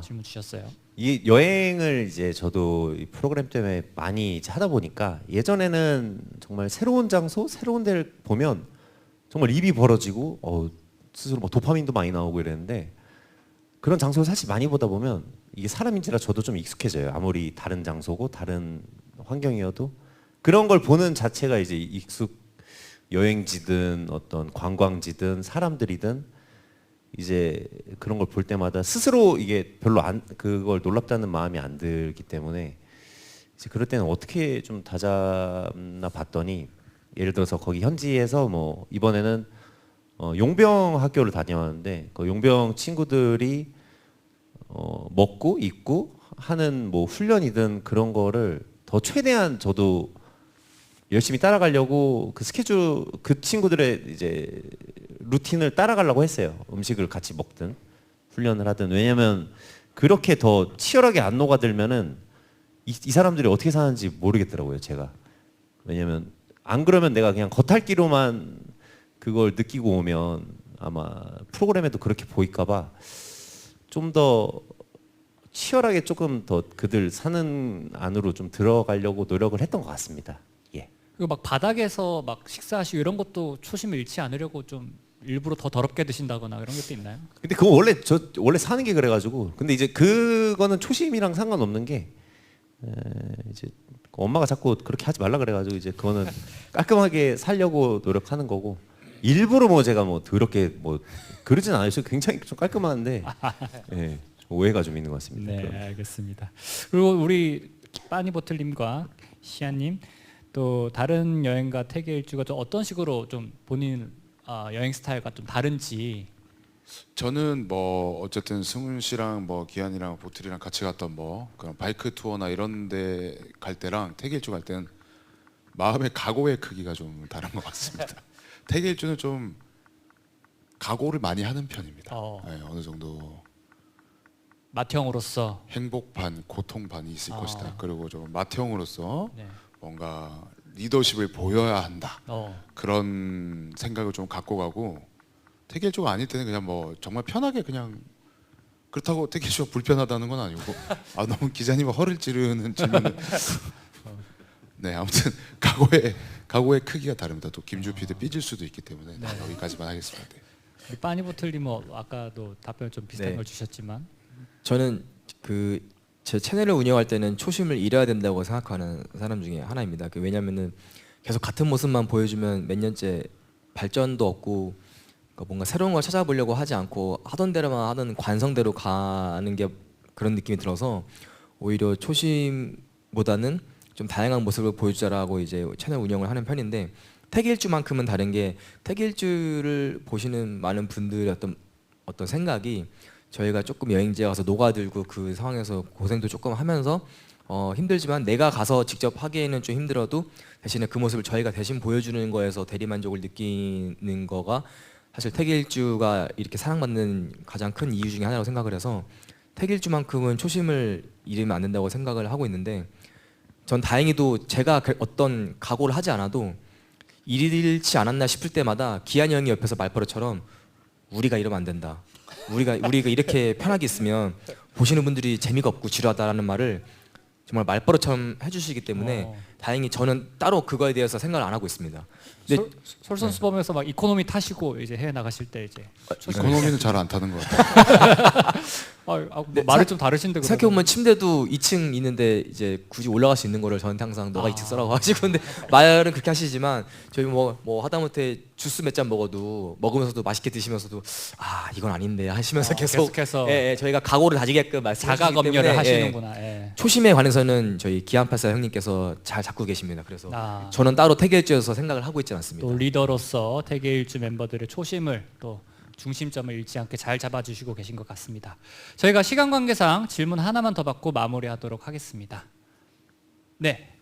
질문 주셨어요. 이 여행을 이제 저도 이 프로그램 때문에 많이 이제 하다 보니까 예전에는 정말 새로운 장소, 새로운 데를 보면 정말 입이 벌어지고 스스로 막 도파민도 많이 나오고 이랬는데, 그런 장소를 사실 많이 보다 보면 이게 사람인지라 저도 좀 익숙해져요. 아무리 다른 장소고 다른 환경이어도 그런 걸 보는 자체가 이제 여행지든 어떤 관광지든 사람들이든 이제 그런 걸 볼 때마다 스스로 이게 별로 그걸 놀랍다는 마음이 안 들기 때문에 이제 그럴 때는 어떻게 좀 다잡나 봤더니, 예를 들어서 거기 현지에서 뭐 이번에는 용병 학교를 다녀왔는데 그 용병 친구들이 먹고 입고 하는 뭐 훈련이든 그런 거를 더 최대한 저도 열심히 따라가려고 그 스케줄, 그 친구들의 이제 루틴을 따라가려고 했어요. 음식을 같이 먹든 훈련을 하든. 왜냐면 그렇게 더 치열하게 안 녹아들면은 이 사람들이 어떻게 사는지 모르겠더라고요, 제가. 왜냐면 안 그러면 내가 그냥 겉핥기로만 그걸 느끼고 오면 아마 프로그램에도 그렇게 보일까봐 좀 더 치열하게 조금 더 그들 사는 안으로 좀 들어가려고 노력을 했던 것 같습니다. 예. 그리고 막 바닥에서 막 식사하시고 이런 것도 초심을 잃지 않으려고 좀 일부러 더 더럽게 드신다거나 이런 것도 있나요? 근데 그거 원래 사는 게 그래가지고. 근데 이제 그거는 초심이랑 상관없는 게 이제 엄마가 자꾸 그렇게 하지 말라 그래가지고 이제 그거는 깔끔하게 살려고 노력하는 거고, 일부러 뭐 제가 뭐 더럽게 뭐 그러진 않아요. 굉장히 좀 깔끔한데 예, 오해가 좀 있는 것 같습니다. 네, 그럼. 알겠습니다. 그리고 우리 빠니보틀님과 시안님 또 다른 여행과 태계 일주가 좀 어떤 식으로 좀 본인 여행 스타일과 좀 다른지. 저는 뭐 어쨌든 승훈 씨랑 뭐 기한이랑 보틀이랑 같이 갔던 뭐 그런 바이크 투어나 이런 데 갈 때랑 태계일주 갈 때는 마음의 각오의 크기가 좀 다른 것 같습니다. 태계일주는 좀 각오를 많이 하는 편입니다. 네, 어느 정도 맏형으로서 행복 반 고통 반이 있을 것이다. 그리고 좀 맏형으로서 네. 뭔가 리더십을 보여야 한다. 어. 그런 생각을 좀 갖고 가고, 태계일주가 아닐 때는 그냥 뭐 정말 편하게 그냥, 그렇다고 태계일주가 불편하다는 건 아니고 너무 기자님이 허를 찌르는 질문을 네, 아무튼 각오의 각오의 크기가 다릅니다. 또 김주 PD 삐질 수도 있기 때문에 네. 여기까지만 하겠습니다. 네. 우리 빠니보틀님 뭐 아까도 답변 좀 비슷한 네. 걸 주셨지만 저는 그 제 채널을 운영할 때는 초심을 잃어야 된다고 생각하는 사람 중에 하나입니다. 왜냐면은 계속 같은 모습만 보여주면 몇 년째 발전도 없고 그러니까 뭔가 새로운 걸 찾아보려고 하지 않고 하던 대로만 하던 관성대로 가는 게 그런 느낌이 들어서 오히려 초심보다는 좀 다양한 모습을 보여주자라고 이제 채널 운영을 하는 편인데 택일주만큼은 다른 게 택일주를 보시는 많은 분들의 어떤 생각이 저희가 조금 여행지에 가서 녹아들고 그 상황에서 고생도 조금 하면서 힘들지만 내가 가서 직접 하기에는 좀 힘들어도 대신에 그 모습을 저희가 대신 보여주는 거에서 대리만족을 느끼는 거가 사실 택일주가 이렇게 사랑받는 가장 큰 이유 중에 하나라고 생각을 해서 택일주만큼은 초심을 잃으면 안 된다고 생각을 하고 있는데 전 다행히도 제가 어떤 각오를 하지 않아도 잃지 않았나 싶을 때마다 기한이 형이 옆에서 말버릇처럼 우리가 이러면 안 된다. 우리가 이렇게 편하게 있으면 보시는 분들이 재미가 없고 지루하다라는 말을 정말 말버릇처럼 해주시기 때문에 다행히 저는 따로 그거에 대해서 생각을 안 하고 있습니다. 근데 솔선수범해서 막 이코노미 타시고 이제 해외 나가실 때 이제 이코노미는 잘 안 타는 것 같아요. 뭐 말이 좀 다르신데 생각해보면 침대도 2층 있는데 이제 굳이 올라갈 수 있는 거를 저한테 항상 너가 2층 써라고 하시고 근데 말은 그렇게 하시지만 저희 뭐 하다못해 주스 몇 잔 먹어도 먹으면서도 맛있게 드시면서도 아 이건 아닌데 하시면서 계속해서 저희가 각오를 다지게끔 자가 검열을 하시는구나. 초심에 관해서는 저희 기안84 형님께서 잘 잡고 계십니다. 그래서 저는 따로 태계일주에서 생각을 하고 있지 않습니다. 또 리더로서 태계일주 멤버들의 초심을 또 중심점을 잃지 않게 잘 잡아주시고 계신 것 같습니다. 저희가 시간 관계상 질문 하나만 더 받고 마무리하도록 하겠습니다. 네.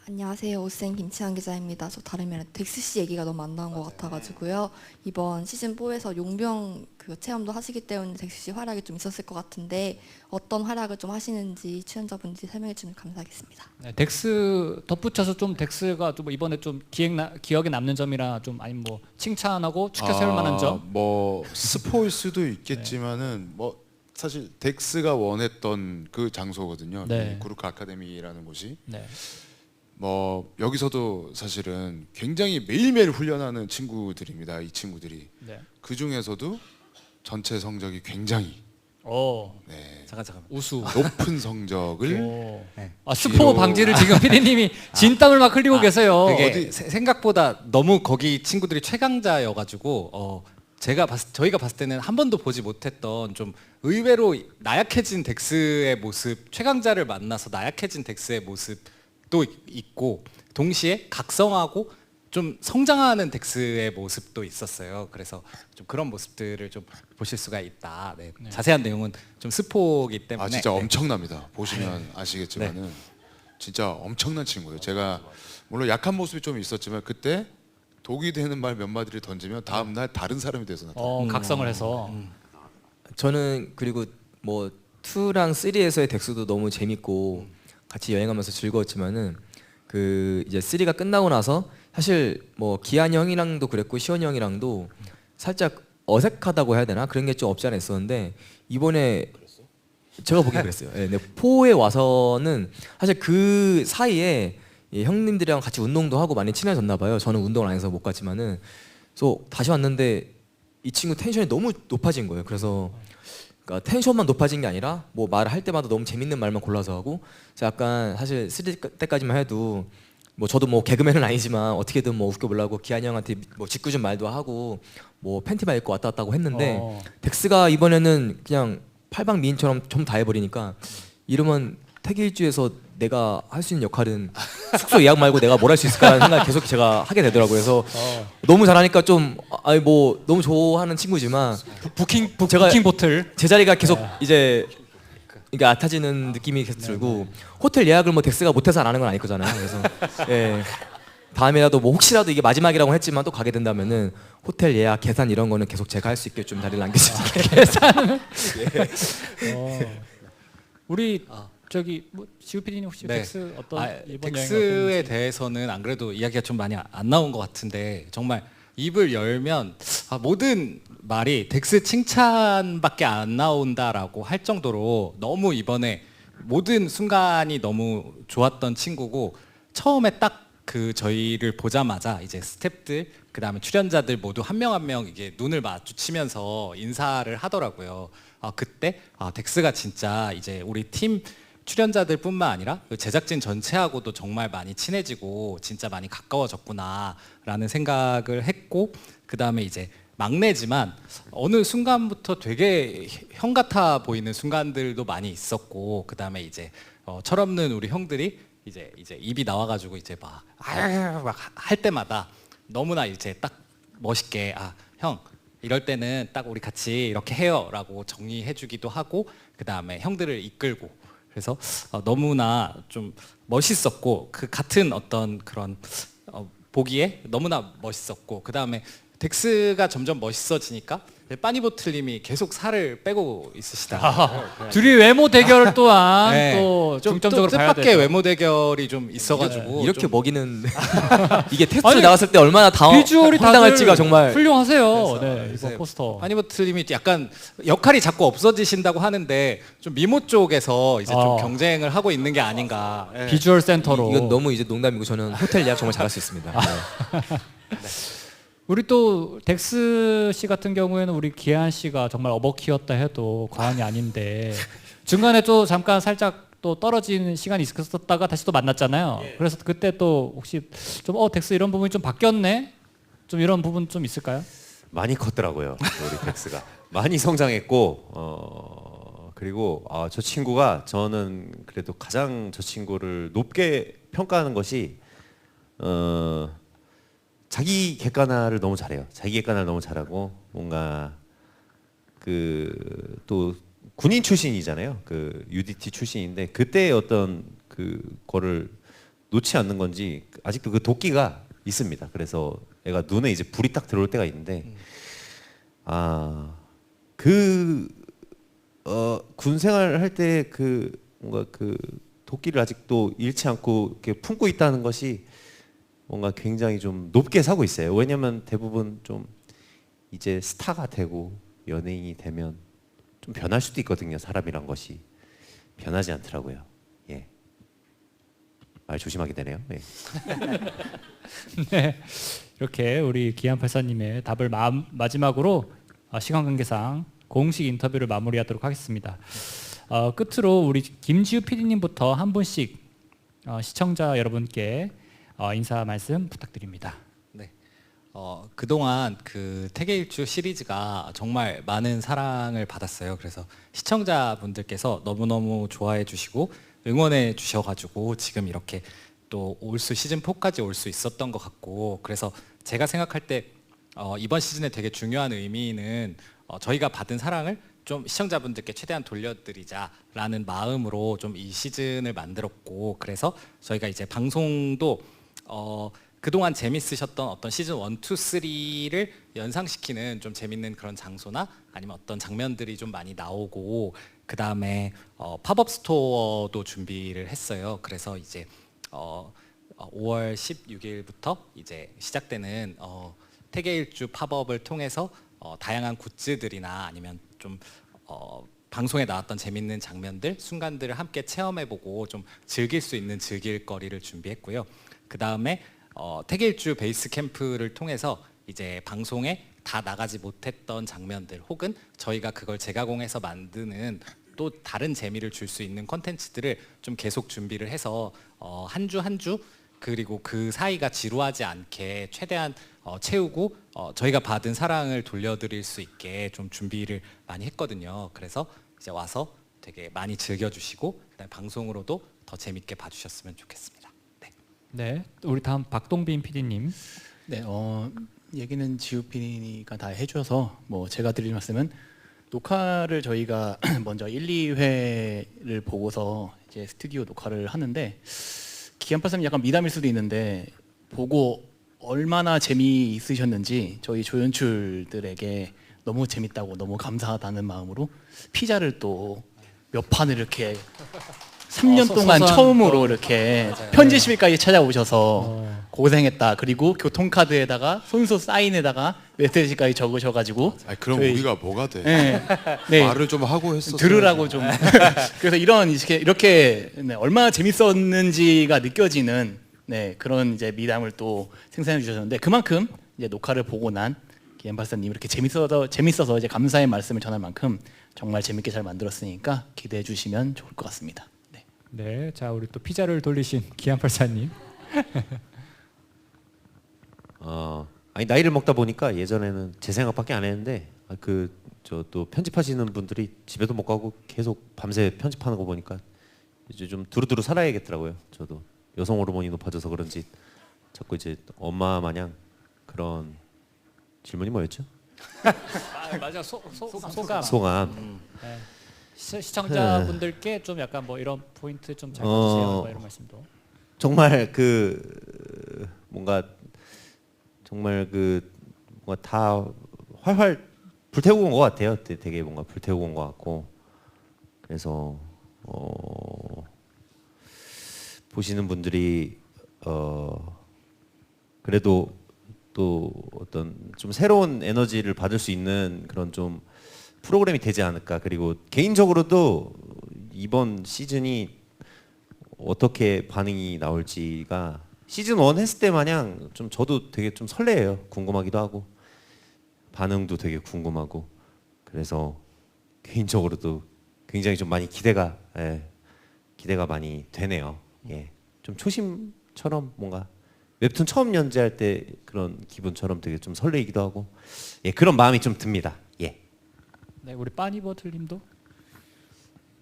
안녕하세요. 오센 김치환 기자입니다. 저 다름이 아니라 덱스 씨 얘기가 너무 안 나온 것 같아가지고요. 이번 시즌 4에서 용병 그 체험도 하시기 때문에 덱스 씨 활약이 좀 있었을 것 같은데 어떤 활약을 좀 하시는지 출연자분들이 설명해 주면 감사하겠습니다. 네, 덱스 덧붙여서 좀 덱스가 좀 이번에 좀 기억에 남는 점이나 좀 아니면 뭐 칭찬하고 축켜 세울 만한 점. 뭐 스포일 수도 있겠지만은 뭐 사실 덱스가 원했던 그 장소거든요. 네. 이 구르크 아카데미라는 곳이. 네. 뭐 여기서도 사실은 굉장히 매일매일 훈련하는 친구들입니다. 이 친구들이. 네. 그 중에서도 전체 성적이 굉장히 네. 잠깐. 우수 높은 성적을 네. 스포 방지를 지금 PD님이 진땀을 막 흘리고 계세요. 그게 생각보다 너무 거기 친구들이 최강자여가지고 저희가 봤을 때는 한 번도 보지 못했던 좀 의외로 나약해진 덱스의 모습, 최강자를 만나서 나약해진 덱스의 모습도 있고 동시에 각성하고 좀 성장하는 덱스의 모습도 있었어요. 그래서 좀 그런 모습들을 좀 보실 수가 있다. 네. 자세한 내용은 좀 스포기 때문에. 진짜 엄청납니다. 보시면 아시겠지만은 진짜 엄청난 친구예요. 제가 물론 약한 모습이 좀 있었지만 그때 독이 되는 말 몇 마디를 던지면 다음 날 다른 사람이 돼서 나타나요. 각성을 해서. 저는 그리고 뭐 2랑 3에서의 덱스도 너무 재밌고 같이 여행하면서 즐거웠지만은 그 이제 3가 끝나고 나서 사실 뭐 기한 형이랑도 그랬고 시원 형이랑도 살짝 어색하다고 해야 되나 그런 게 좀 없지 않아 있었는데 이번에 제가 보기엔 그랬어요. 네, 4에 와서는 사실 그 사이에 형님들이랑 같이 운동도 하고 많이 친해졌나 봐요. 저는 운동을 안 해서 못 갔지만은 그래서 다시 왔는데 이 친구 텐션이 너무 높아진 거예요. 그래서 그러니까 텐션만 높아진 게 아니라 뭐 말을 할 때마다 너무 재밌는 말만 골라서 하고 약간 사실 3 때까지만 해도 뭐 저도 뭐 개그맨은 아니지만 어떻게든 뭐 웃겨보려고 기한이 형한테 뭐 짓궂은 말도 하고 뭐 팬티만 입고 왔다 갔다 하고 했는데 덱스가 이번에는 그냥 팔방 미인처럼 좀 다 해버리니까 이러면 태계일주에서 내가 할 수 있는 역할은 숙소 예약 말고 내가 뭘 할 수 있을까라는 생각 계속 제가 하게 되더라고요. 그래서 너무 잘하니까 좀 뭐 너무 좋아하는 친구지만 부킹 보틀 제 자리가 계속 이제 이게 얕아지는 느낌이 계속 들고 호텔 예약을 뭐 덱스가 못해서 안 하는 건 아닐 거잖아요. 그래서 다음에라도 뭐 혹시라도 이게 마지막이라고 했지만 또 가게 된다면은 호텔 예약 계산 이런 거는 계속 제가 할 수 있게 좀 자리를 남겨주세요. 계산은 우리 저기 뭐 지우 PD님 혹시 덱스 어떤 이번 덱스에 대해서는 안 그래도 이야기가 좀 많이 안 나온 것 같은데 정말 입을 열면 모든 말이 덱스 칭찬밖에 안 나온다라고 할 정도로 너무 이번에 모든 순간이 너무 좋았던 친구고 처음에 딱 그 저희를 보자마자 이제 스태프들 그다음에 출연자들 모두 한 명 한 명 이게 눈을 마주치면서 인사를 하더라고요. 그때 덱스가 진짜 이제 우리 팀 출연자들뿐만 아니라 그 제작진 전체하고도 정말 많이 친해지고 진짜 많이 가까워졌구나라는 생각을 했고, 그 다음에 이제 막내지만 어느 순간부터 되게 형 같아 보이는 순간들도 많이 있었고, 그 다음에 이제 철없는 우리 형들이 이제 입이 나와가지고 이제 막 할 때마다 너무나 이제 딱 멋있게 형 이럴 때는 딱 우리 같이 이렇게 해요라고 정리해주기도 하고, 그 다음에 형들을 이끌고, 그래서 너무나 좀 멋있었고 그 같은 어떤 그런 보기에 너무나 멋있었고, 그 다음에 덱스가 점점 멋있어지니까 빠니보틀님이 계속 살을 빼고 있으시다. 둘이 외모 대결 또한 네. 또 좀 중점적으로 봐야 뜻밖의 되죠. 외모 대결이 좀 있어가지고 이렇게 좀 먹이는 이게 테스트 아니, 나왔을 때 얼마나 비주얼이 황당할지가 다들 정말 훌륭하세요. 네, 이번 이제 포스터. 빠니보틀님이 약간 역할이 자꾸 없어지신다고 하는데 좀 미모 쪽에서 이제 좀 경쟁을 하고 있는 게 아닌가. 네. 비주얼 센터로. 이건 너무 이제 농담이고 저는 호텔 예약 정말 잘할 수 있습니다. 네. 우리 또 덱스 씨 같은 경우에는 우리 기한 씨가 정말 어버키였다 해도 과언이 아닌데 중간에 또 잠깐 살짝 또 떨어진 시간이 있었다가 다시 또 만났잖아요. 그래서 그때 또 혹시 좀 덱스 이런 부분이 좀 바뀌었네? 좀 이런 부분 좀 있을까요? 많이 컸더라고요. 우리 덱스가 많이 성장했고 그리고 저 친구가 저는 그래도 가장 저 친구를 높게 평가하는 것이 자기 객관화를 너무 잘해요. 자기 객관화를 너무 잘하고 뭔가 그 또 군인 출신이잖아요. 그 UDT 출신인데 그때 어떤 그 거를 놓지 않는 건지 아직도 그 도끼가 있습니다. 그래서 애가 눈에 이제 불이 딱 들어올 때가 있는데 군 생활 할 때 그 뭔가 그 도끼를 아직도 잃지 않고 이렇게 품고 있다는 것이 뭔가 굉장히 좀 높게 사고 있어요. 왜냐면 대부분 좀 이제 스타가 되고 연예인이 되면 좀 변할 수도 있거든요. 사람이란 것이 변하지 않더라고요. 예. 말 조심하게 되네요. 예. 네, 이렇게 우리 기안84님의 답을 마지막으로 시간 관계상 공식 인터뷰를 마무리하도록 하겠습니다. 끝으로 우리 김지우 PD님부터 한 분씩 시청자 여러분께 인사 말씀 부탁드립니다. 네. 그동안 그 태계일주 시리즈가 정말 많은 사랑을 받았어요. 그래서 시청자분들께서 너무너무 좋아해 주시고 응원해 주셔가지고 지금 이렇게 또 올수 시즌 4까지 올 수 있었던 것 같고, 그래서 제가 생각할 때 이번 시즌에 되게 중요한 의미는 저희가 받은 사랑을 좀 시청자분들께 최대한 돌려드리자라는 마음으로 좀 이 시즌을 만들었고, 그래서 저희가 이제 방송도 그동안 재밌으셨던 어떤 시즌 1, 2, 3를 연상시키는 좀 재밌는 그런 장소나 아니면 어떤 장면들이 좀 많이 나오고, 그 다음에 팝업 스토어도 준비를 했어요. 그래서 이제 5월 16일부터 이제 시작되는 태계일주 팝업을 통해서 다양한 굿즈들이나 아니면 좀 방송에 나왔던 재밌는 장면들, 순간들을 함께 체험해보고 좀 즐길 수 있는 즐길거리를 준비했고요. 그 다음에 태계일주 베이스 캠프를 통해서 이제 방송에 다 나가지 못했던 장면들 혹은 저희가 그걸 재가공해서 만드는 또 다른 재미를 줄 수 있는 콘텐츠들을 좀 계속 준비를 해서 한 주 한 주 그리고 그 사이가 지루하지 않게 최대한 채우고 저희가 받은 사랑을 돌려드릴 수 있게 좀 준비를 많이 했거든요. 그래서 이제 와서 되게 많이 즐겨주시고 그다음에 방송으로도 더 재밌게 봐주셨으면 좋겠습니다. 네, 우리 다음 박동빈 PD님. 네, 얘기는 지우 PD가 다 해줘서 뭐 제가 드릴 말씀은 녹화를 저희가 먼저 1, 2회를 보고서 이제 스튜디오 녹화를 하는데 기안83이 약간 미담일 수도 있는데 보고 얼마나 재미있으셨는지 저희 조연출들에게 너무 재밌다고 너무 감사하다는 마음으로 피자를 또 몇 판을 이렇게 3년 동안 소소한 처음으로 이렇게 편지실까지 찾아오셔서 고생했다. 그리고 교통카드에다가 손수 사인에다가 메시지까지 적으셔가지고 아니, 그럼 저희- 우리가 뭐가 돼? 네. 말을 좀 하고 했었어요. 들으라고 좀. 그래서 이렇게 네, 얼마나 재밌었는지가 느껴지는 네, 그런 이제 미담을 또 생산해 주셨는데 그만큼 이제 녹화를 보고 난 기안 박사님 이렇게 재밌어서 이제 감사의 말씀을 전할 만큼 정말 재밌게 잘 만들었으니까 기대해 주시면 좋을 것 같습니다. 네. 네, 자 우리 또 피자를 돌리신 기안84님. 아니 나이를 먹다 보니까 예전에는 제 생각밖에 안 했는데 저 또 편집하시는 분들이 집에도 못 가고 계속 밤새 편집하는 거 보니까 이제 좀 두루두루 살아야겠더라고요. 저도 여성 호르몬이 높아져서 그런지 자꾸 이제 엄마 마냥 그런 질문이 뭐였죠? 맞아, 소감. 소감. 네. 시청자분들께 좀 약간 뭐 이런 포인트 좀 잘 봐주세요. 뭐 이런 말씀도. 정말 뭔가 다 활활 불태우고 온 것 같아요. 되게 뭔가 불태우고 온 것 같고 그래서 보시는 분들이 그래도 또 어떤 좀 새로운 에너지를 받을 수 있는 그런 좀 프로그램이 되지 않을까. 그리고 개인적으로도 이번 시즌이 어떻게 반응이 나올지가 시즌 1 했을 때 마냥 좀 저도 되게 좀 설레요. 궁금하기도 하고 반응도 되게 궁금하고 그래서 개인적으로도 굉장히 좀 많이 기대가 많이 되네요. 예, 좀 초심처럼 뭔가 웹툰 처음 연재할 때 그런 기분처럼 되게 좀 설레이기도 하고 예, 그런 마음이 좀 듭니다. 예. 네, 우리 빠니버틀님도.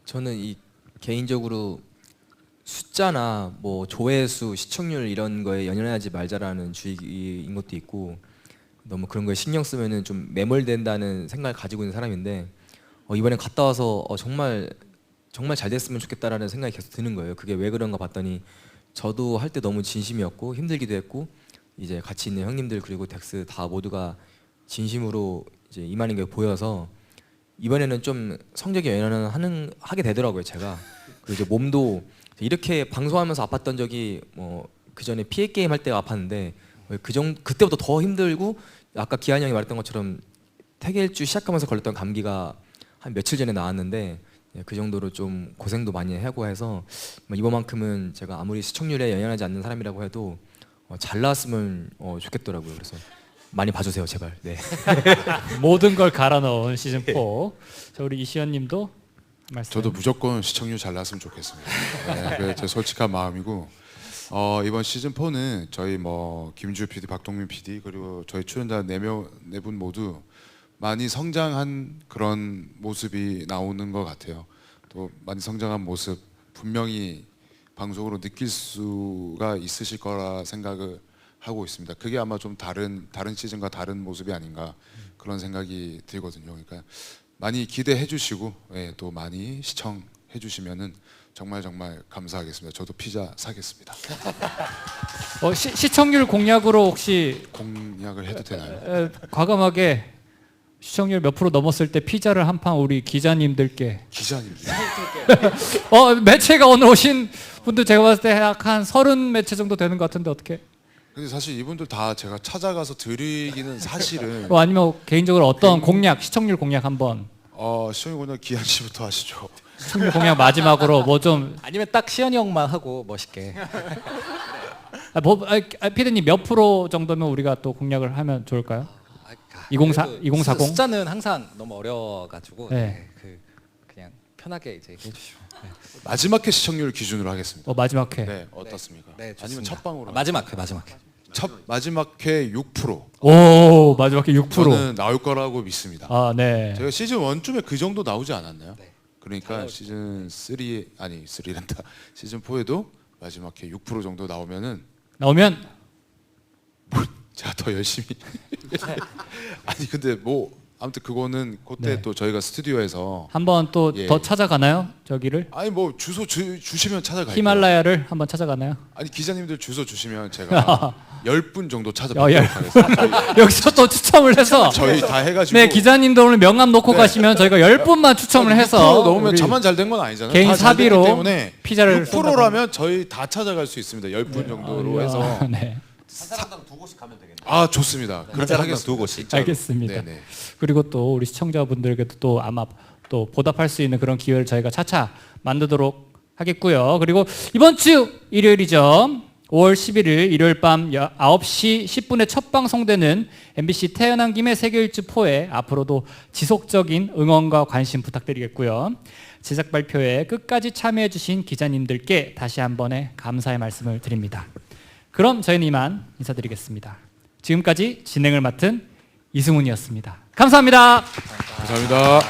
저는 이 개인적으로 숫자나 뭐 조회수, 시청률 이런 거에 연연하지 말자라는 주의인 것도 있고 너무 그런 거에 신경 쓰면은 좀 매몰된다는 생각을 가지고 있는 사람인데 이번에 갔다 와서 정말 잘 됐으면 좋겠다라는 생각이 계속 드는 거예요. 그게 왜 그런가 봤더니 저도 할 때 너무 진심이었고 힘들기도 했고 이제 같이 있는 형님들 그리고 덱스 다 모두가 진심으로 이제 임하는 게 보여서 이번에는 좀 성적이 연연은 하게 되더라고요. 제가 그리고 이제 몸도 이렇게 방송하면서 아팠던 적이 뭐 그 전에 피해 게임 할 때가 아팠는데 그때부터 더 힘들고 아까 기한 형이 말했던 것처럼 태계일주 시작하면서 걸렸던 감기가 한 며칠 전에 나왔는데 그 정도로 좀 고생도 많이 하고 해서 이번만큼은 제가 아무리 시청률에 연연하지 않는 사람이라고 해도 잘 나왔으면 좋겠더라고요. 그래서 많이 봐주세요, 제발. 네. 모든 걸 갈아 넣은 시즌 4. 자 우리 이시연님도 말씀. 저도 무조건 시청률 잘 났으면 좋겠습니다. 네, 그게 제 솔직한 마음이고 이번 시즌 4는 저희 뭐 김주 PD, 박동민 PD 그리고 저희 출연자 네 분 모두 많이 성장한 그런 모습이 나오는 것 같아요. 또 많이 성장한 모습 분명히 방송으로 느낄 수가 있으실 거라 생각을 하고 있습니다. 그게 아마 좀 다른 시즌과 다른 모습이 아닌가 그런 생각이 들거든요. 그러니까 많이 기대해 주시고 또 많이 시청해 주시면은 정말 감사하겠습니다. 저도 피자 사겠습니다. 시청률 공약으로 혹시 공약을 해도 되나요? 과감하게 시청률 몇 프로 넘었을 때 피자를 한 판 우리 기자님들께. 기자님들. 매체가 오늘 오신 분들 제가 봤을 때 한 30 매체 정도 되는 것 같은데 어떻게? 근데 사실 이분들 다 제가 찾아가서 드리기는 사실은 아니면 개인적으로 어떤 공약, 시청률 공약 한번. 시청률 공약 기한 씨부터 하시죠. 시청률 공약 마지막으로 뭐 좀 아니면 딱 시현이 형만 하고 멋있게. 피디님 몇 프로 정도면 우리가 또 공약을 하면 좋을까요? 2040? 숫자는 항상 너무 어려워가지고 네. 그냥 편하게 이제 해주시면. 네. 마지막 회 시청률 기준으로 하겠습니다. 마지막 회. 네, 어떻습니까? 네, 아니면 첫 방으로. 마지막 회. 마지막 회 6%. 오, 마지막 회 6%. 저는 나올 거라고 믿습니다. 아, 네. 제가 시즌 1쯤에 그 정도 나오지 않았나요? 네. 그러니까 시즌 3란다. 시즌 4에도 마지막 회 6% 정도 나오면 제가 더 열심히 아니 근데 뭐 아무튼 그거는 그때 네. 또 저희가 스튜디오에서 한번 또 더 예. 찾아가나요? 저기를? 아니 뭐 주소 주시면 찾아갈게요. 히말라야를 한번 찾아가나요? 아니 기자님들 주소 주시면 제가 10분 정도 찾아뵙도록 열. 하겠습니다. 여기서 또 추첨을 해서 저희 다 해가지고 네, 기자님도 오늘 명함 놓고 가시면 저희가 10분만 추첨을 해서 6% 넘으면 우리 저만 잘 된 건 아니잖아요. 개인 다 잘 됐기 사비로 때문에 피자를 6%라면 저희 다 찾아갈 수 있습니다. 10분 정도로 해서 네. 아 좋습니다. 그렇게 사람당 하겠습니다. 두 곳씩. 진짜로. 알겠습니다. 네네. 그리고 또 우리 시청자분들께도 또 아마 또 보답할 수 있는 그런 기회를 저희가 차차 만들도록 하겠고요. 그리고 이번 주 일요일이죠. 5월 11일 일요일 밤 9시 10분에 첫 방송되는 MBC 태어난 김에 세계일주 포에 앞으로도 지속적인 응원과 관심 부탁드리겠고요. 제작 발표에 끝까지 참여해 주신 기자님들께 다시 한 번의 감사의 말씀을 드립니다. 그럼 저희는 이만 인사드리겠습니다. 지금까지 진행을 맡은 이승훈이었습니다. 감사합니다. 감사합니다.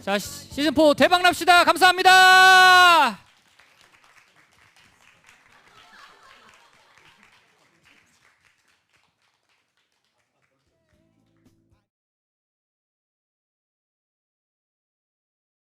자, 시즌4 대박 납시다. 감사합니다.